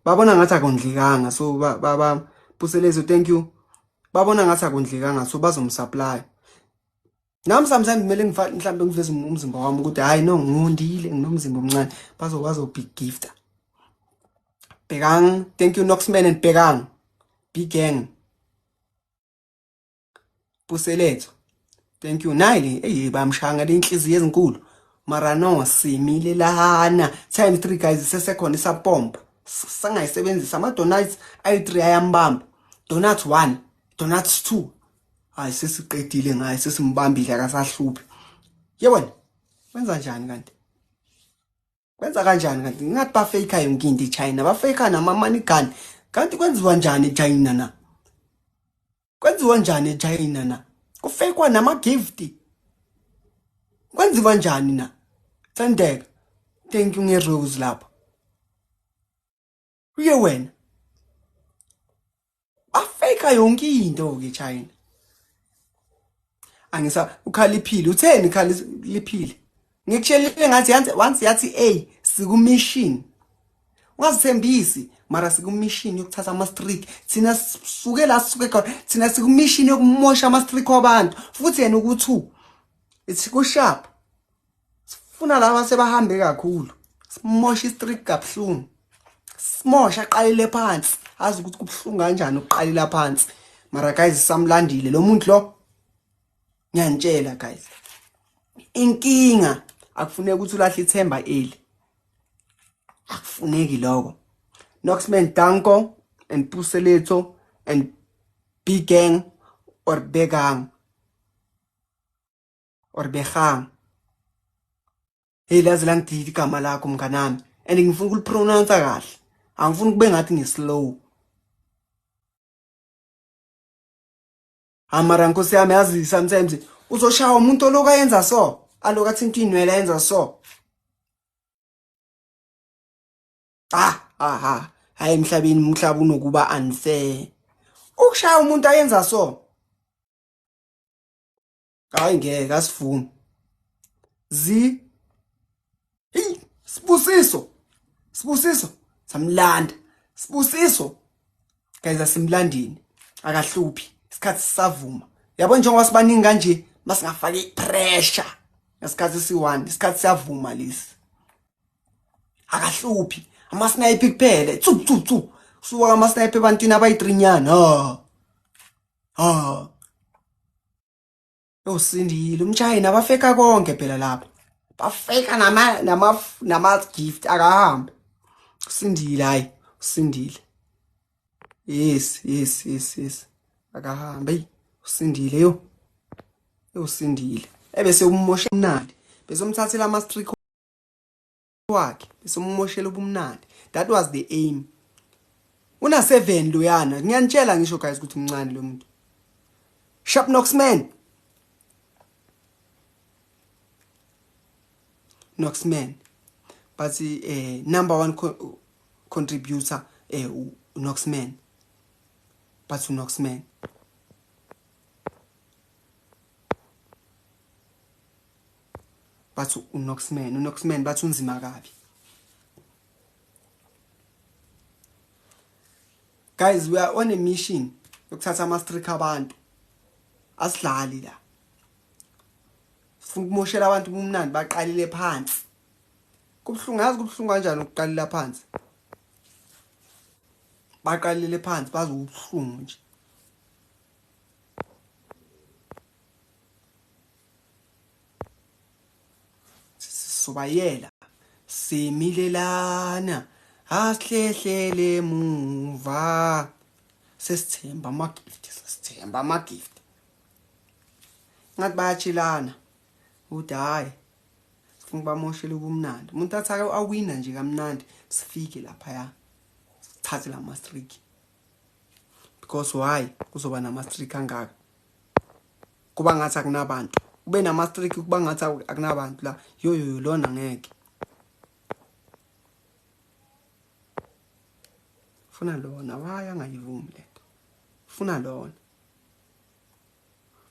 babona ngathi akondlikanga so Puselezo thank you babona ngathi akondlikanga so bazomsupply nami sometimes kumele mhlambe ngiveze umzimba wami ukuthi hayi no ngundile nginomzimba omncane bazo big gifter Bekang thank you Knoxman and Bekang big gang Puselezo thank you nile bamshanga lenhliziyo ezinkulu mara no simile lana time 3 guys sesekhona isapompa sangayisebenzisa ama donuts ayi3 ayambamba donuts 1 donuts 2 hayi sesiqedile ngaye sesimbambile akasahluphi yebona wenza kanjani kanti ngathi ba fake yonke into eChina ba fake nama money gun kanti kwenziwa njani eChina na kufake nama gift kwenziwa njani na Thandeka thank you ngerose lapha uye wena bafake yonke into ke China angisa ukhaliphile utheni khaliphile ngikutshelile ngathi once yathi siku mission ungazithembisi mara siku mission yokuthatha ama streak thina suke la suke khona thina siku mission yokumosha ama streak wabantu futhi yena ukuthi it's ku sharp sifuna laba sebahambe kakhulu simosha istreak kabhlungu simosha aqalile phansi azi ukuthi kubhlungu kanjani uqalila phansi mara guys samlandile lo muntu lo ngiyantshela guys inkinga akufuneki ukuthi ulahle ithemba eli akufuneki lokho Knoxman Danko and Puseleto and Big Gang or Begang or Behang Hey lazi la ngididi igama lakho mnganami and ngifuna ukulipronounce kahle. Angifuni kube ngathi ngislow. Amara nkosi yami yazi sometimes uzoshaya umuntu oloka yenza so. Aloka thinta inwele yenza so. Hayi emhlabeni umhlaba unokuba unfair. Ukushaya umuntu ayenza so. Hayi ngeke asivumi. Sibusiso. Samlanda. Sibusiso. Guys asimlandini. Akahluphi. Isikhathi sisavuma. Yabo njengoba sibaningi kanje masingafaki pressure. Ngesikhathi si1, isikhathi siyavuma lesi. Akahluphi. Ama sniper kuphela. Tsu. Suka ama sniper ebantwini abayi3 nyana. Sindile umchayina bafeka konke phela lapha. Bafeka nama gift akahambe. Sindile hayi, usindile. Yes. Akahambe. Usindile yo. Usindile. Ebese ummoshe mnandi. Bezomthathela ama streak wakhe. Besommoshela ubumnandi. That was the aim. Una 7 loyana. Ngiyanitshela ngisho guys ukuthi umncane lo muntu. Sharp Knoxman. Knoxman. But number 1 contributor Knoxman. But Knoxman. But Knoxman but unzima kabi. Guys, we are on a mission. Yokuthatha ama streak abantu. Asidlali la. Sifuna ukumoshela abantu bomnandi baqalile phansi. Kubhlungu kanjani ukuqalila phansi? Baqalile phansi bazobhlungu nje. Sobayela similelana asihlehlele muva sesithemba ama gift ngathi bayachilana uthi hayi sifuna bamoshele ubumnandi umuntu athaka awina nje kamnandi sifike lapha ya sithathe la streak because why kuzoba nama streak angaka kuba ngathi akunabantu ube nama streak kuba ngathi akunabantu la yo lona ngeke funa lona waya ngayivumi lento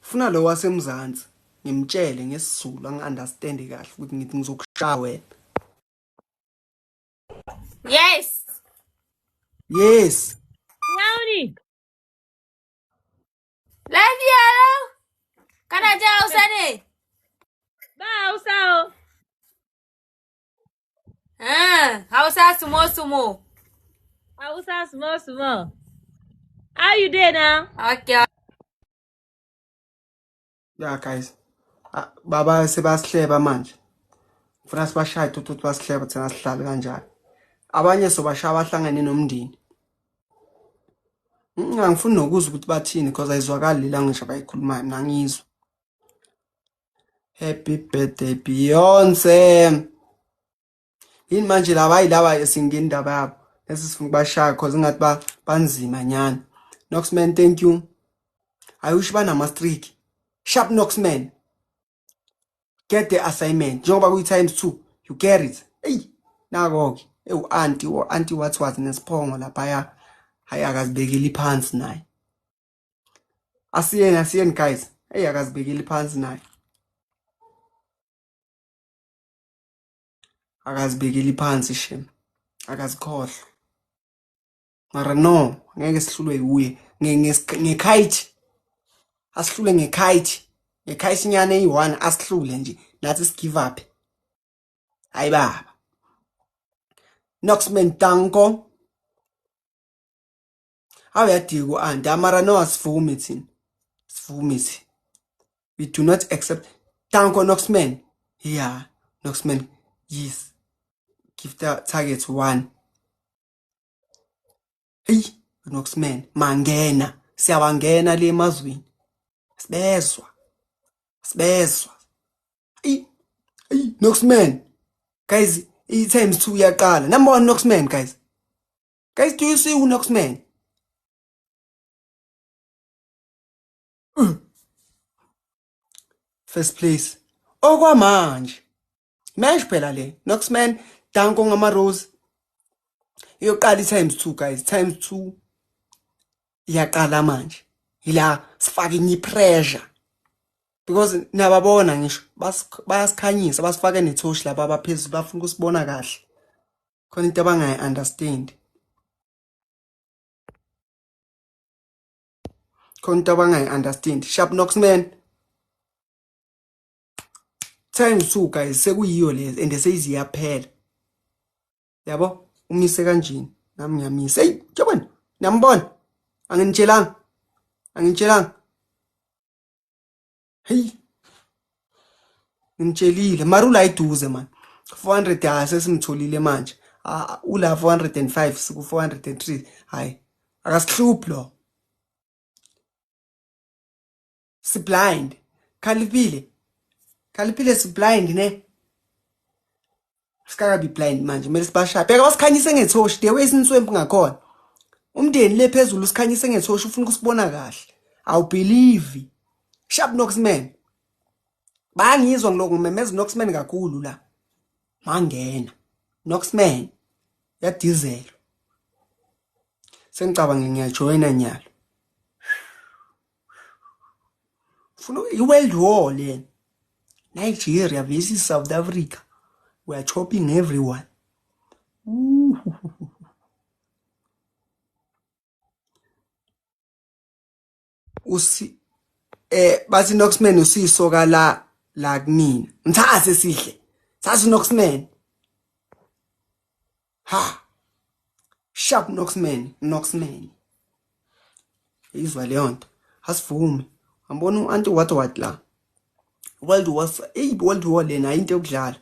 funa lo wasemzansi ngimtshele ngesizulu angiunderstand kahle ukuthi ngithi ngizokushaya wena. Yes Yauni live yalo kana jao sane ba usao hausa sumo hausa sumo how you doing now? Okay. Yeah guys. Baba sebasihleba manje. Ufuna sibashaya ukuthi basihleba thina sihlale kanjani. Abanye sobashaya bahlangane nomndeni. Ngifuna nokuzwa ukuthi bathini because ayizwakali la ngisho bayikhulumayo mina ngizwa. Happy birthday Beyonce. Yini manje laba esingeni indaba yabo. Lesifuna kubashaya because ngathi banzima nyana. Knoxman thank you. I wish banama streak. Sharp Knoxman. Get the assignment. Njengoba kuyi times 2. You get it. Hey, nako ke. Auntie what nesiphongo lapha ya. Hayi akazibekeli phansi naye. Asiyeni guys. Hey akazibekeli phansi naye. Akazibekeli phansi shem. Akazikhohle. Mara no, ngeke sihlulwe uye. Ngekite. Asihlule ngekite. Ngekite nyane eyi1 asihlule nje. Nathi sigive up. Hayi baba. Knoxman tanko. Awuyadiko andi amara no asivumi thina. Sivumisi. We do not accept tanko Knoxman. Yeah, Knoxman. Yes. Give the target 1. Hey, Knoxman, mangena. Siyawangena le emazweni. Sibezwa. Hey, Knoxman. Guys, times 2 yaqala. Number 1 Knoxman, guys. Guys, do you see who Knoxman? First place. Okwamanje. Manje phela le. Knoxman, Danko ngama Rose. Yoqala times 2, guys. Times 2 yaqala manje. Ila sifake ni pressure. Because niyababona ngisho bayasikhanyisa basifake nethoshi laba abaphezulu bafuna ukusibona kahle. Khona into abangayi understand. Khona into abangayi understand. Sharp Knoxman. Times 2 guys sekuyiyo lezi and seyiziyaphela. Yabo umise kanjini nami ngiyamisa. Hey, jabona. Niyambona? Angitshelanga. Hey. Ngitshelile marula ayiduze man. 400 sesimtholile manje. Ula 405 siku 403. Hayi. Akasihluphi lo. Si blind. Khalipile si blind ne. Sikaka be blind manje mele sibashaya. Bheka basikhanyise ngethoshi the way siniswempu ngakhona. Umndeni lephezulu sikhanyise ngethoshi ufuna ukusibona kahle. Awu believe. Sharp Knoxman. Bangizwa ngiloko memeza Knoxman kakhulu la. Mangena. Knoxman. Ya diesel. Sengicabanga ngiyajoina nyalo. Funa i-world war le. Nigeria versus South Africa. We are chopping everyone. Bathi Knoxman usisoka la kumina. Ngithathe sihle. Sathi Knoxman. Ha. Sharp Knoxman. Izwa leyo nto. Asivume. Ngibona uanti what la. World War lena into yokudlala.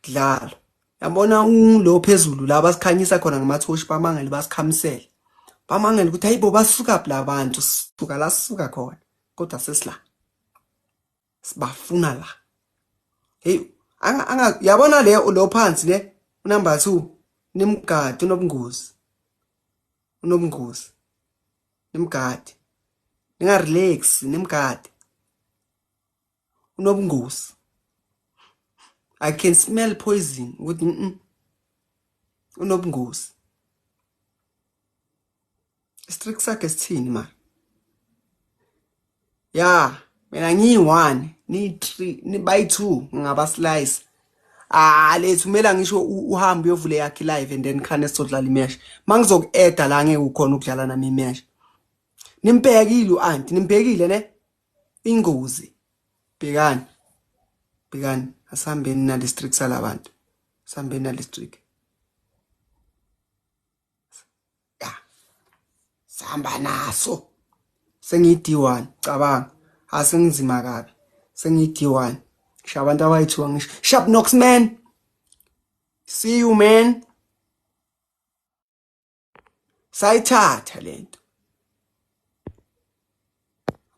Kudlala. Yabona lo phezulu la basikhanyisa khona ngamathoshi bamangele basikhamisela. Bamangele ukuthi hayibo basuka phi labantu suka la suka khona. Kodwa sesila. Sibafuna la. Hey, yabona le lo phansi le number 2 nimgadi unobungozi. Nimgadi. Ninga relax nimgadi. Unobungozi. I can smell poison with unobungozi. Strict sakhe sithini ma? Yeah, mina ngiyi1 ni 3 ni by 2 ngaba slice. Lethu mela ngisho uhambe uyovule yakhe live and then khane sizodlala imesh. Mangizoku-add la ngeke ukhona ukudlala nami imesh. Nimbhekile uanti, nimbhekile ne? Ingozi. Bhekani. Asihambeni na district salabantu. Asihambeni na district. Ya. Sihamba naso. Sengiyi-D1 cabanga. Asengizima kabi. Sengiyi-D1. Ngisho abantu abayithiwa ngisho. Sharp Knoxman. See you man. Sayithatha lento.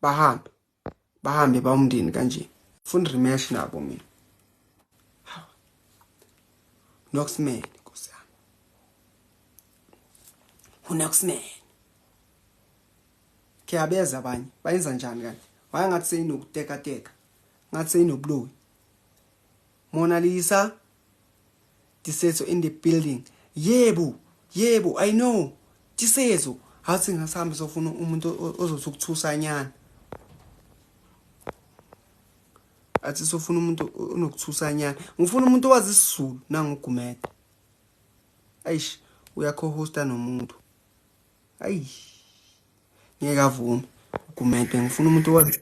Bahambe bawumndeni kanje. Funa rematch nabo mina. Knoxman kusama. Knoxman. Kuyabeza abanye. Bayenza njani kanti? Wayengathi seyinokuteka. Ngathi seyinoblow. Mona Lisa. Tisezo in the building. Yebo, I know. Tisezo. Hathi ngasambe sofuna umuntu ozothukusa nyana. Athi sofuna umuntu onokuthusa nyana. Ngifuna umuntu owazi isiZulu nangugumede. Ayish, uyakho-hosta nomuntu. Ayi. Ngeke avume. Ugumede ngifuna umuntu owazi.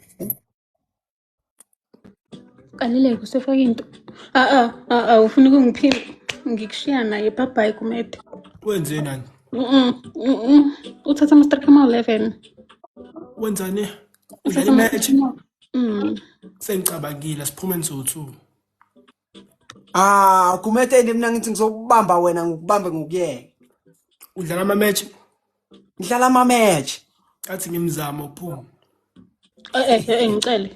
Kalile kusefaka into. Ufuna ukungiphima. Ngikushiya naye bye kumede. Wenzeni nani? Uthatha Master Kama 11. Wenzani? Udlala imatch? Sengicabangile siphume nizo2. Kumele mina ngithi ngizokubamba wena ngikubambe ngokuyeke. Udlala ama-match? Ngidlala ama-match. Athi ngimzama ukuphuma. Ngicela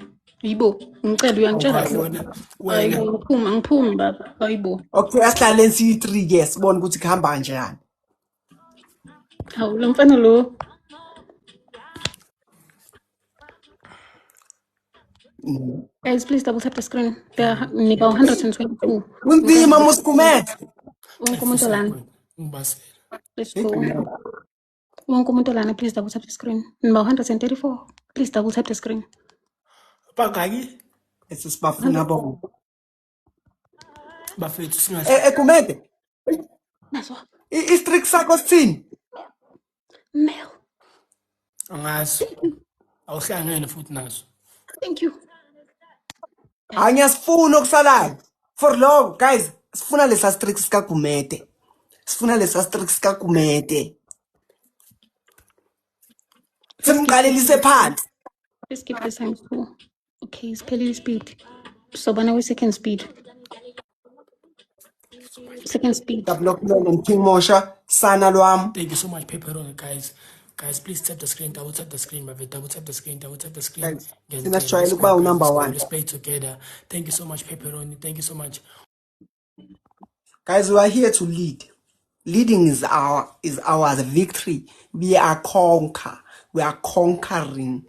Yibo, ngicela uyangitshela Awukahle wena. angiphumi baba. Hayibo. Okay, asihlale C3 ke sibone ukuthi kuhamba kanjani. Hawu lo mfana lo. Guys, please double tap the screen. Niba 122. Unzima musikumethe. Wonke umuntu lana. Ngibasela. Let's go. Wonke umuntu lana, please double tap the screen. Niba 134. Please double tap the screen. Bangaki? Esisibafuna bonke. Bafethu singahle. Kumede. Naso. Istrict sakho sithini? Mel. Angazi. Awuhlangene futhi naso. Thank you. Angiyasifuna okusalayo. For long guys, sifuna lesa strict sika Kumede. Sifuna lesa strict sika Kumede. Simqalelise phansi. Let's keep this time full. Okay, spelling speed. So bana we second speed. Second speed. Block and King Mosha, Sana Lwam. Thank you so much, Pepperoni, guys. Guys, please tap the screen, double tap the screen, double tap the screen, double tap the screen. Let's try look about number one. Let's play together. Thank you so much, Pepperoni. Thank you so much. Guys, we are here to lead. Leading is our victory. We are conquer. We are conquering.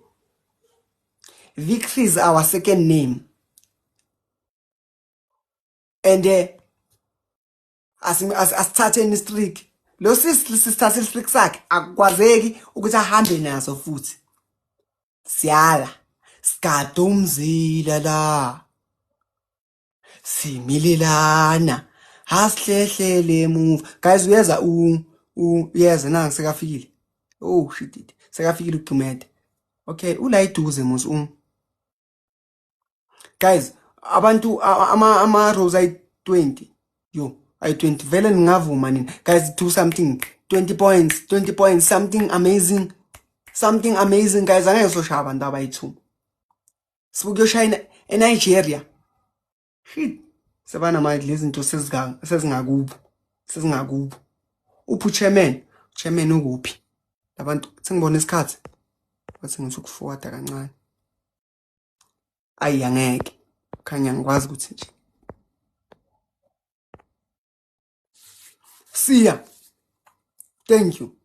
Victory is our second name. And as start in streak. Lo sisithathe istrict sakhe akwazeki ukuthi ahambe naso futhi. Siyala. Sigada umzila la. Similelana. Hasihlehlele move. Guys, uyeza uyeza nanga sekafikile. Oh shit. Sekafikile uGumede. Okay, ula iduze mos Guys, abantu ama rows ay 20. Yo. I-20 vele ngingavuma nini. Guys, do something. 20 points, something amazing guys. Angeke soshaya abantu abayi2. Sibukuyoshaya eNigeria. Shit. Sebana manje lezi zinto sezingakubo. Uphu chairman ukuphi? Labantu sengibona isikhathi. Bathi ngithi ukuforwarda kancane. Ayi angeke. Khanya ngikwazi ukuthi nje. Siya. Thank you.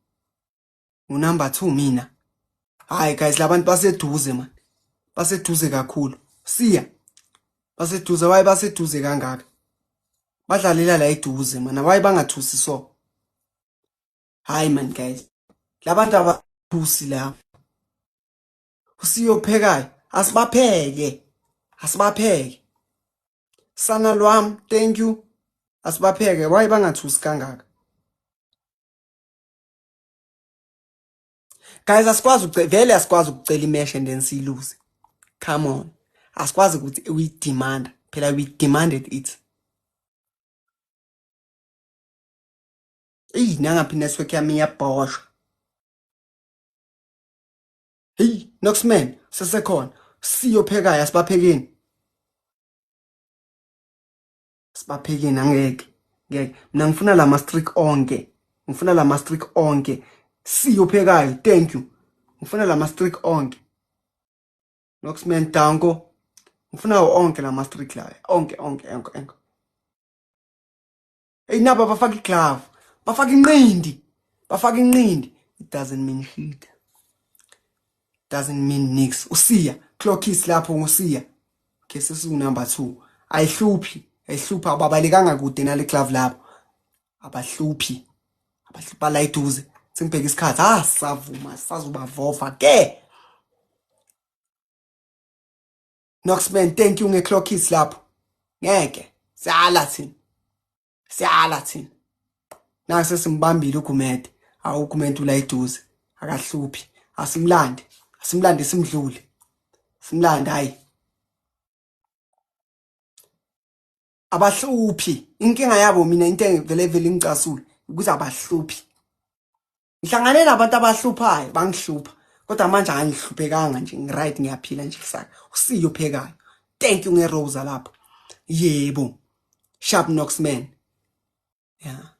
Number 2 mina. Hi guys, labantu baseduze man. Baseduze kakhulu. Siya. Baseduze waye baseduze kangaka. Badlalela la eduze man. Waye bangathusi so. Hi man guys. Labantu abathusi la. Usiyophekayo. Asibapheke. Sana Lwam, thank you. Asibapheke waye bangathusi kangaka. Guys, asikwazi ukucela imesh and then siyilose. Come on. Asikwazi ukuthi we demand. Phela we demanded it. Nangaphi network yami iyabhosha. Noxman, sesekhona. Siyophekayo asibaphekeni. Sibaphekeni angeke. Mina ngifuna la mastrick onke. Siyophekayo, thank you. Ngifuna la mastrick onke. Noxman danko. Ngifuna onke la mastrick la. Onke. Naba bafaka iglove. Bafaka inqindi. It doesn't mean shit. Doesn't mean nix. Usiya. Clock is lapho ngusiya. Okay, sesiku number 2. Ayihluphi ababalekanga kude nale glove lapho. Abahluphi la eduze. Sengibheka isikhathi. Savuma sazubavova ke. Noxman, thank you ngeclock is lapho. Ngeke. Siyala thina. Nase simbambile uGumede. UGumede ula eduze. Akahluphi. Asimlande simdlule. Simlande hayi. Abahluphi. Inkinga yabo mina into vele ngicasule ukuthi abahluphi. Ngihlangane nabantu abahluphayo bangihlupha. Kodwa manje angihluphekanga nje ngiright ngiyaphila nje kusaka. Usiyophekayo. Thank you ngeRosa lapho. Yebo. Sharp Noxman. Yeah.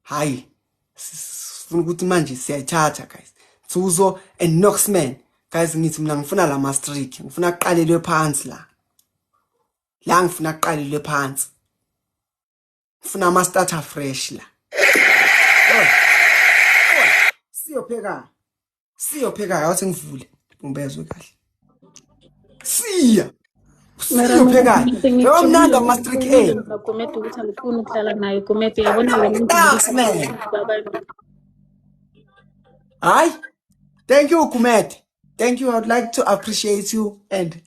Hayi. Sifuna ukuthi manje siyayithatha guys. Thuzo and Noxman. Guys, ngithi mina ngifuna la mastrick, ngifuna kuqalelwe phansi la. La ngifuna kuqalelwe phansi. Ngifuna ama starter fresh la. Siyopheka awuthi ngivule umbezwe kahle. Siyopheka. Lo mnandi amastrick Gumede ukuthi angifuni ukudlala naye Gumede yabona wena. Hayi. Thank you Gumede. Thank you. I would like to appreciate you and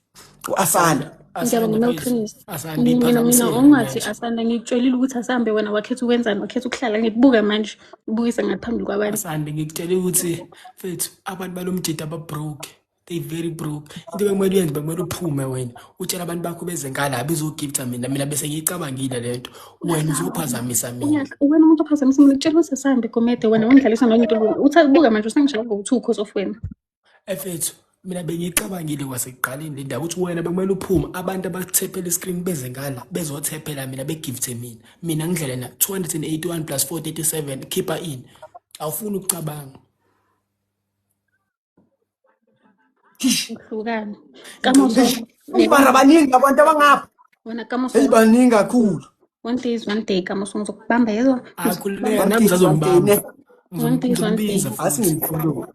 Asanda. Ngiyabonga Chris. Mina ongathi Asanda ngikutshelile ukuthi asambe wena wakhetha ukwenzani wakhetha ukuhlala ngikubuka manje ubukisa ngaphambili kwabantu. Asanda ngikutshela ukuthi mfethu abantu balomjida ababroke. They very broke. Into bekumele uyenze bekumele uphume wena. Utshela abantu bakho beze ngala bezogifta mina bese ngiyicabangile lento. Wena uzophazamisa mina. Wena umuntu ophazamisa mina ngitshela ukuthi asambe Gumede wena ungidlalisa nonke into uthabuka manje usangishaya ngo2 because of wena. Efethu mina bengicabangile kwasekuqaleni le ndaba ukuthi wena bekumele uphume abantu abathephela iscreen beze ngala bezothephela mina begifte mina ngidlele na 281 plus 437 keeper in awufuni ukucabanga Hlukana kamoso Umbara baningi abantu abangapha wena kamoso baningi kakhulu. one day kamoso ngizokubamba yezwa akululeka nami ngizazombamba one day Asingimfollow.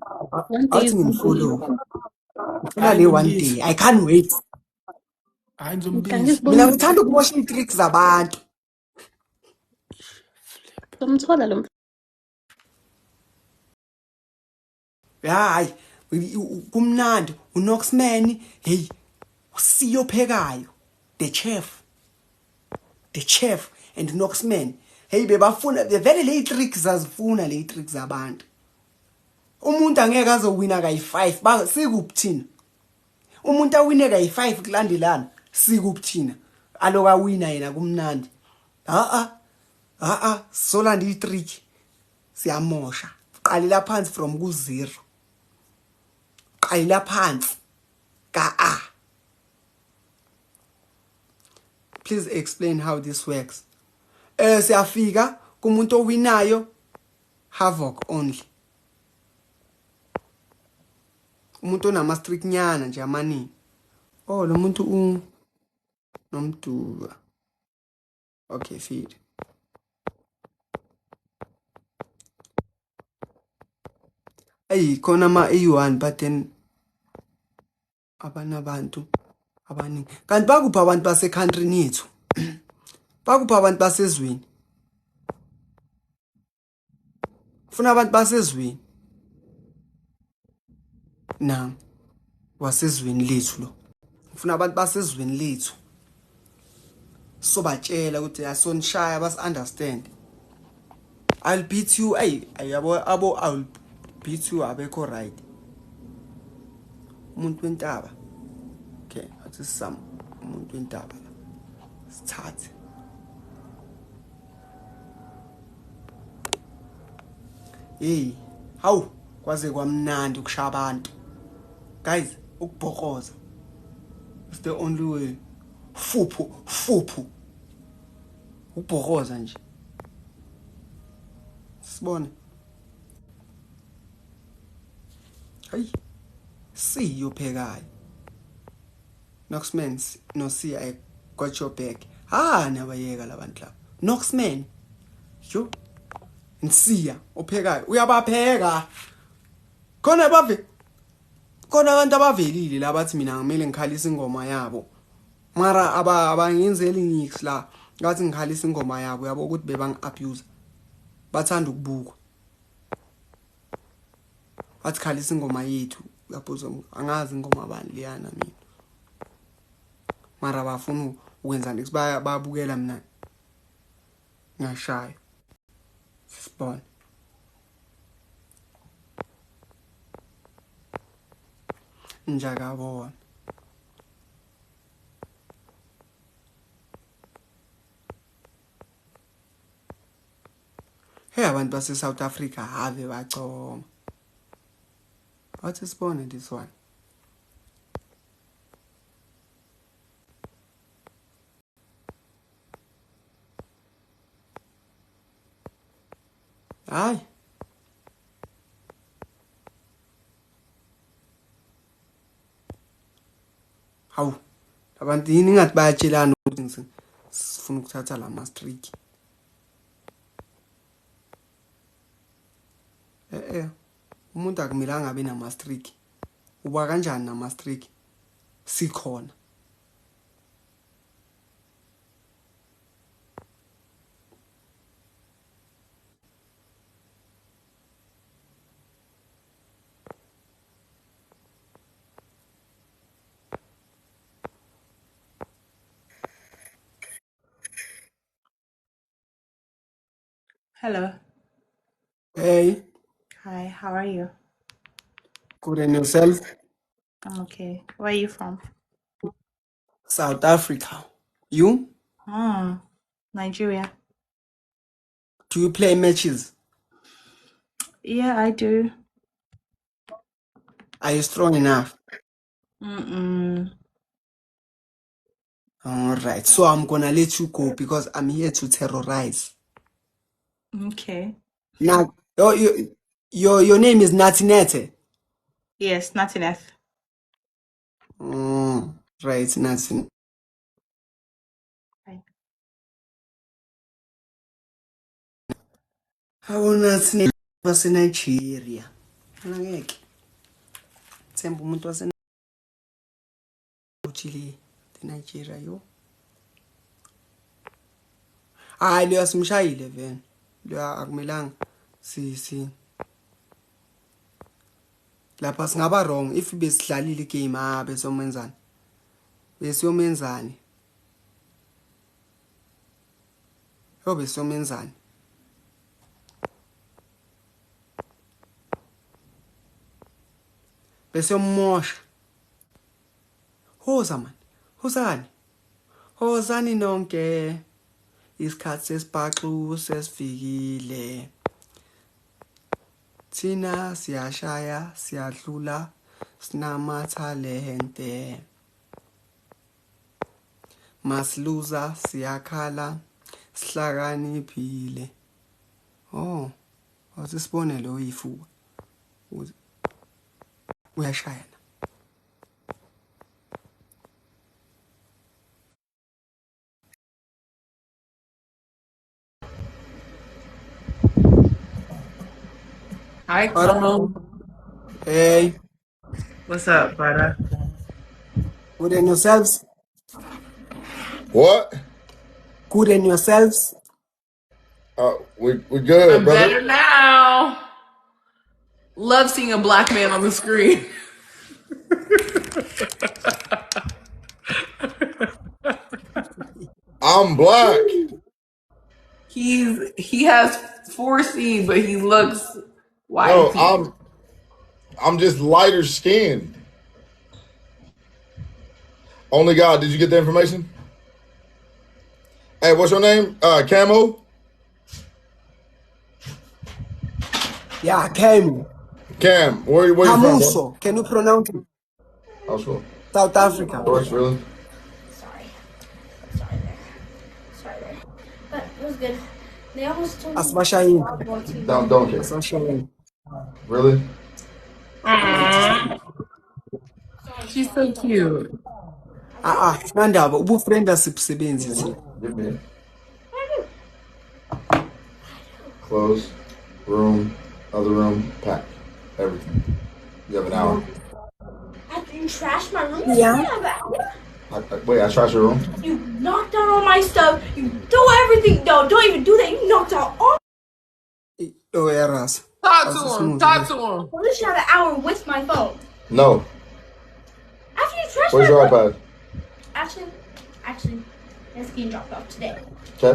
Ngifuna le one day. I can't wait. hayi ngizombiza Mina ngithanda ukubosha itricks zabantu. ngomthola lo Hayi, kumnandi uNoxman, hey, siyophekayo. The chef and Noxman. Hey bebafuna bevele le tricks azifuna le tricks zabantu. Umuntu angeke azowina kayi5 ba sikubuthina. Umuntu awine kayi5 kulandelana sikubuthina. Aloka wina yena kumnandi. Solanda itrick siyamosha. Qalela phansi from ku0. Qalela phansi ka Please explain how this works. Siyafika kumuntu owinayo Havoc only. Umuntu onama strict nyana nje amaningi. Oh lo muntu nomduka. Okay, feed. Ay khona ama A1 but then abanabantu abaningi. Kanti bakupha abantu base country nethu. Bakupha abantu basezweni. Ufuna abantu basezweni. Na wasezweni lethu lo. Ufuna abantu basezweni lethu. Sobatshela ukuthi asonishaya bas understand. I'll beat you. I'll beat you abekho right. Umuntu wentaba. Okay, athi some umuntu wentaba la. Sithathe. Hey, hawu kwaze kwamnandi ukushaya abantu. Guys, ukubhokoza. It's the only way. Fuphu. Ubhokoza nje. Sibone. Hayi. Siyophekayo. Noxman no see I got your back. Nabayeka labantu laba. Noxman. Yo. Nsiya ophekayo. Uyabapheka. Khona abantu abavelile labathi mina ngimele ngikhalisa ingoma yabo. Mara abangenzeli ngix la. Ngathi ngikhalisa ingoma yabo yabo ukuthi bebang abuse. Bathanda ukubuka. Bathi khalisa ingoma yethu. Uyaphuza angazi ingoma abani liyana mina. Mara bafuna ukwenza nix bayabukela mina. Ngashaya. Sibona. Njagabona. Hey abantu base South Africa have bacoma. What is born this one? Aye. abantu yini ngathi bayatshelana ukuthi sifuna ukuthatha la mastrick. Umuntu akumelanga abe namastrick. Uba kanjani namastrick? Sikhona. Hello. Hey, Hi, how are you? good and yourself? I'm okay. Where are you from? South Africa. You? Nigeria. Do you play matches? Yeah, I do. Are you strong enough? Mm-mm. All right. So I'm gonna let you go because I'm here to terrorize. Okay. Now, your name is Natinete. Yes, nothing else. Right, Natin. Right. How Natin was in Nigeria? Angeke. Themba umuntu wase Chile, Nigeria yo. Hayi leyo simshayile vena. Leyo akumelanga si lapha singaba wrong if besidlalile igame besomenzani. Besiyomenzani. Besiyomenzani. Besiyomosha. Hoza man. Hozani nonke. Isikhathi sesibhaxu sesifikile. Thina siyashaya, siyadlula, sinamathalente. Masiluza, siyakhala, sihlakaniphile. Awusibonele oyifuba. Uyashaya. Hi, Colonel. Hey. What's up, brother? Good and yourselves? What? Good and yourselves? We good, I'm brother. better now. Love seeing a black man on the screen. I'm black. He has 4C, but he looks white. No, I'm just lighter skinned. Only God, did you get the information? Hey, what's your name? Camo? Yeah, Cam. Cam, where you from? Hamuso. Can you pronounce it? Oh, sure. South Africa. George, really? Sorry there. But it was good. They almost told me. Asmashayin. Don't care. Asmashayin. Really? She's so cute. Nandaba ubufriend asibusebenzi thina. Give me it. Close, room, other room, pack, everything. You have an hour. After you trashed my room, Yeah. you have an hour? Wait, I trashed your room? You knocked out all my stuff. You threw everything. No, don't even do that. You knocked out all. Oh, Eras. Talk to him. Talk to him. Well, this you have an hour with my phone. No. After you trashed Where's my your room. iPad? Actually, it's getting dropped off today. Okay.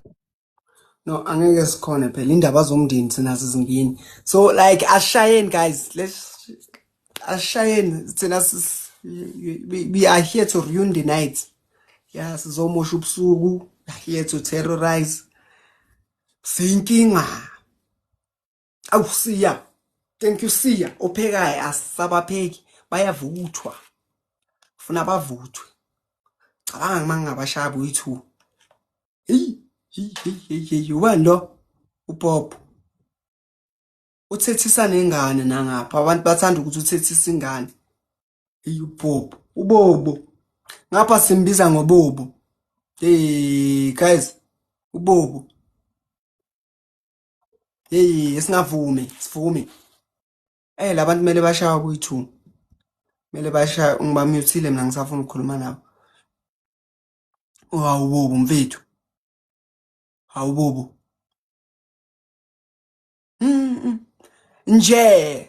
No, angeke sikhona phela indaba zomndeni thina sizingini. So like ashayeni guys, let's ashayeni thina we are here to ruin the night. Yeah, sizomosha ubusuku, we are here to terrorize. Sinkinga. Awusiya. Thank you siya. Ophekayo asabapheki bayavuthwa. Ufuna bavuthwe. Cabanga mangabashaya boyi2. Hey. Ubani lo? uPop. Uthethisa nengane nangapha. Abantu bathanda ukuthi uthethisa ingane. Hey uPop. Ubobo. ngapha simbiza ngobubu. Hey guys, ububu. Hey singavumi, sivume. Labantu kumele bashaya kuyi2. Kumele bashaya ungibamutile mina ngisafuna ukukhuluma nabo. Awububu mfethu. Awububu. Nje.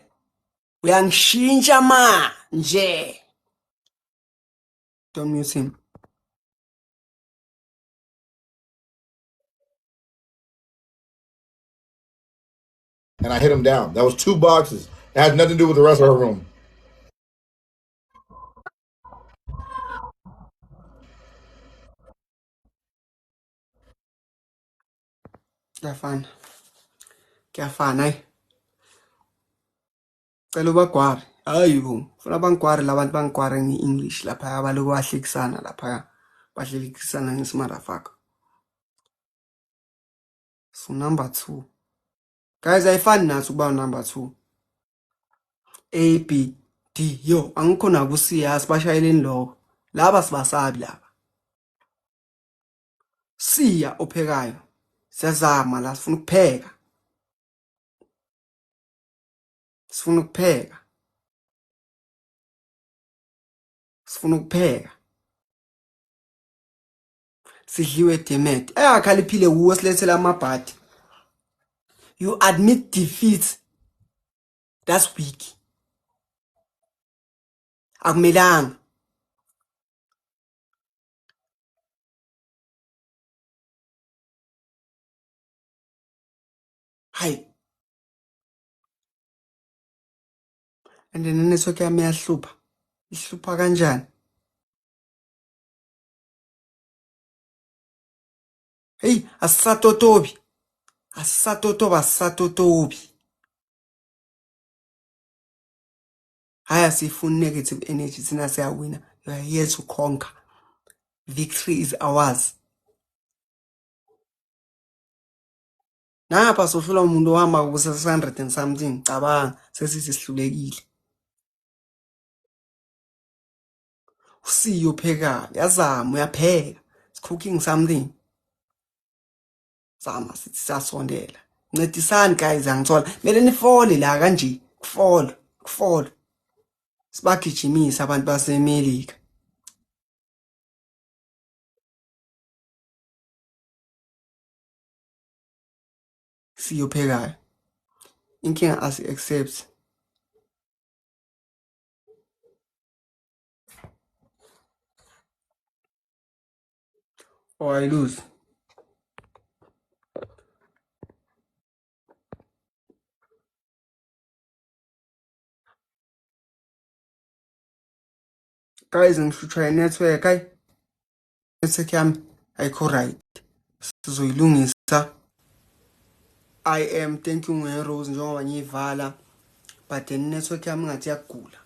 Uyangishintsha nje. Don't mute him. And I hit him down. That was 2 boxes. It had nothing to do with the rest of her room. Kuyafana cela ubagware. Hayibo, funa bangigware labantu bangigware nge-English lapha abaloku bahlekisana lapha. Bahlekisana ngesimotherfucker. So number 2. Guys, ayifani nathi ukuba number 2. A, B, D. Yo, angikho naku C asibashayeleni lokho. Laba sibasabi laba. Siya ophekayo. Siyazama la sifuna ukupheka. Sifuna ukupheka. Sifuna ukupheka. Sidliwe demet. Akhaliphile kuwo silethela amabhadi. You admit defeat. That's weak. Akumelanga. Hayi. And then network yami iyahlupha. Ihlupha kanjani? Hey, asisatotobi. Asisatotobi. Haya sifuna negative energy sina siyawina. You are here to conquer. Victory is ours. Napha sofuna umuntu ohamba ku 600 and something. Cabanga sesithi sihlulekile. Usiyo pheka, yazama uyapheka. It's cooking something. Zama sithi sasondela. Ncedisani guys angithola. Mele nifole la kanje. Kufolo. Sibagijimisa abantu baseMelika. Siyophekayo. Inkinga asi accept. Or I lose. Guys, ngifuna try network hayi. Network yami ayikho right. Sizoyilungisa. I am thank you Rose njengoba ngiyivala. But the network yami ngathi yakugula.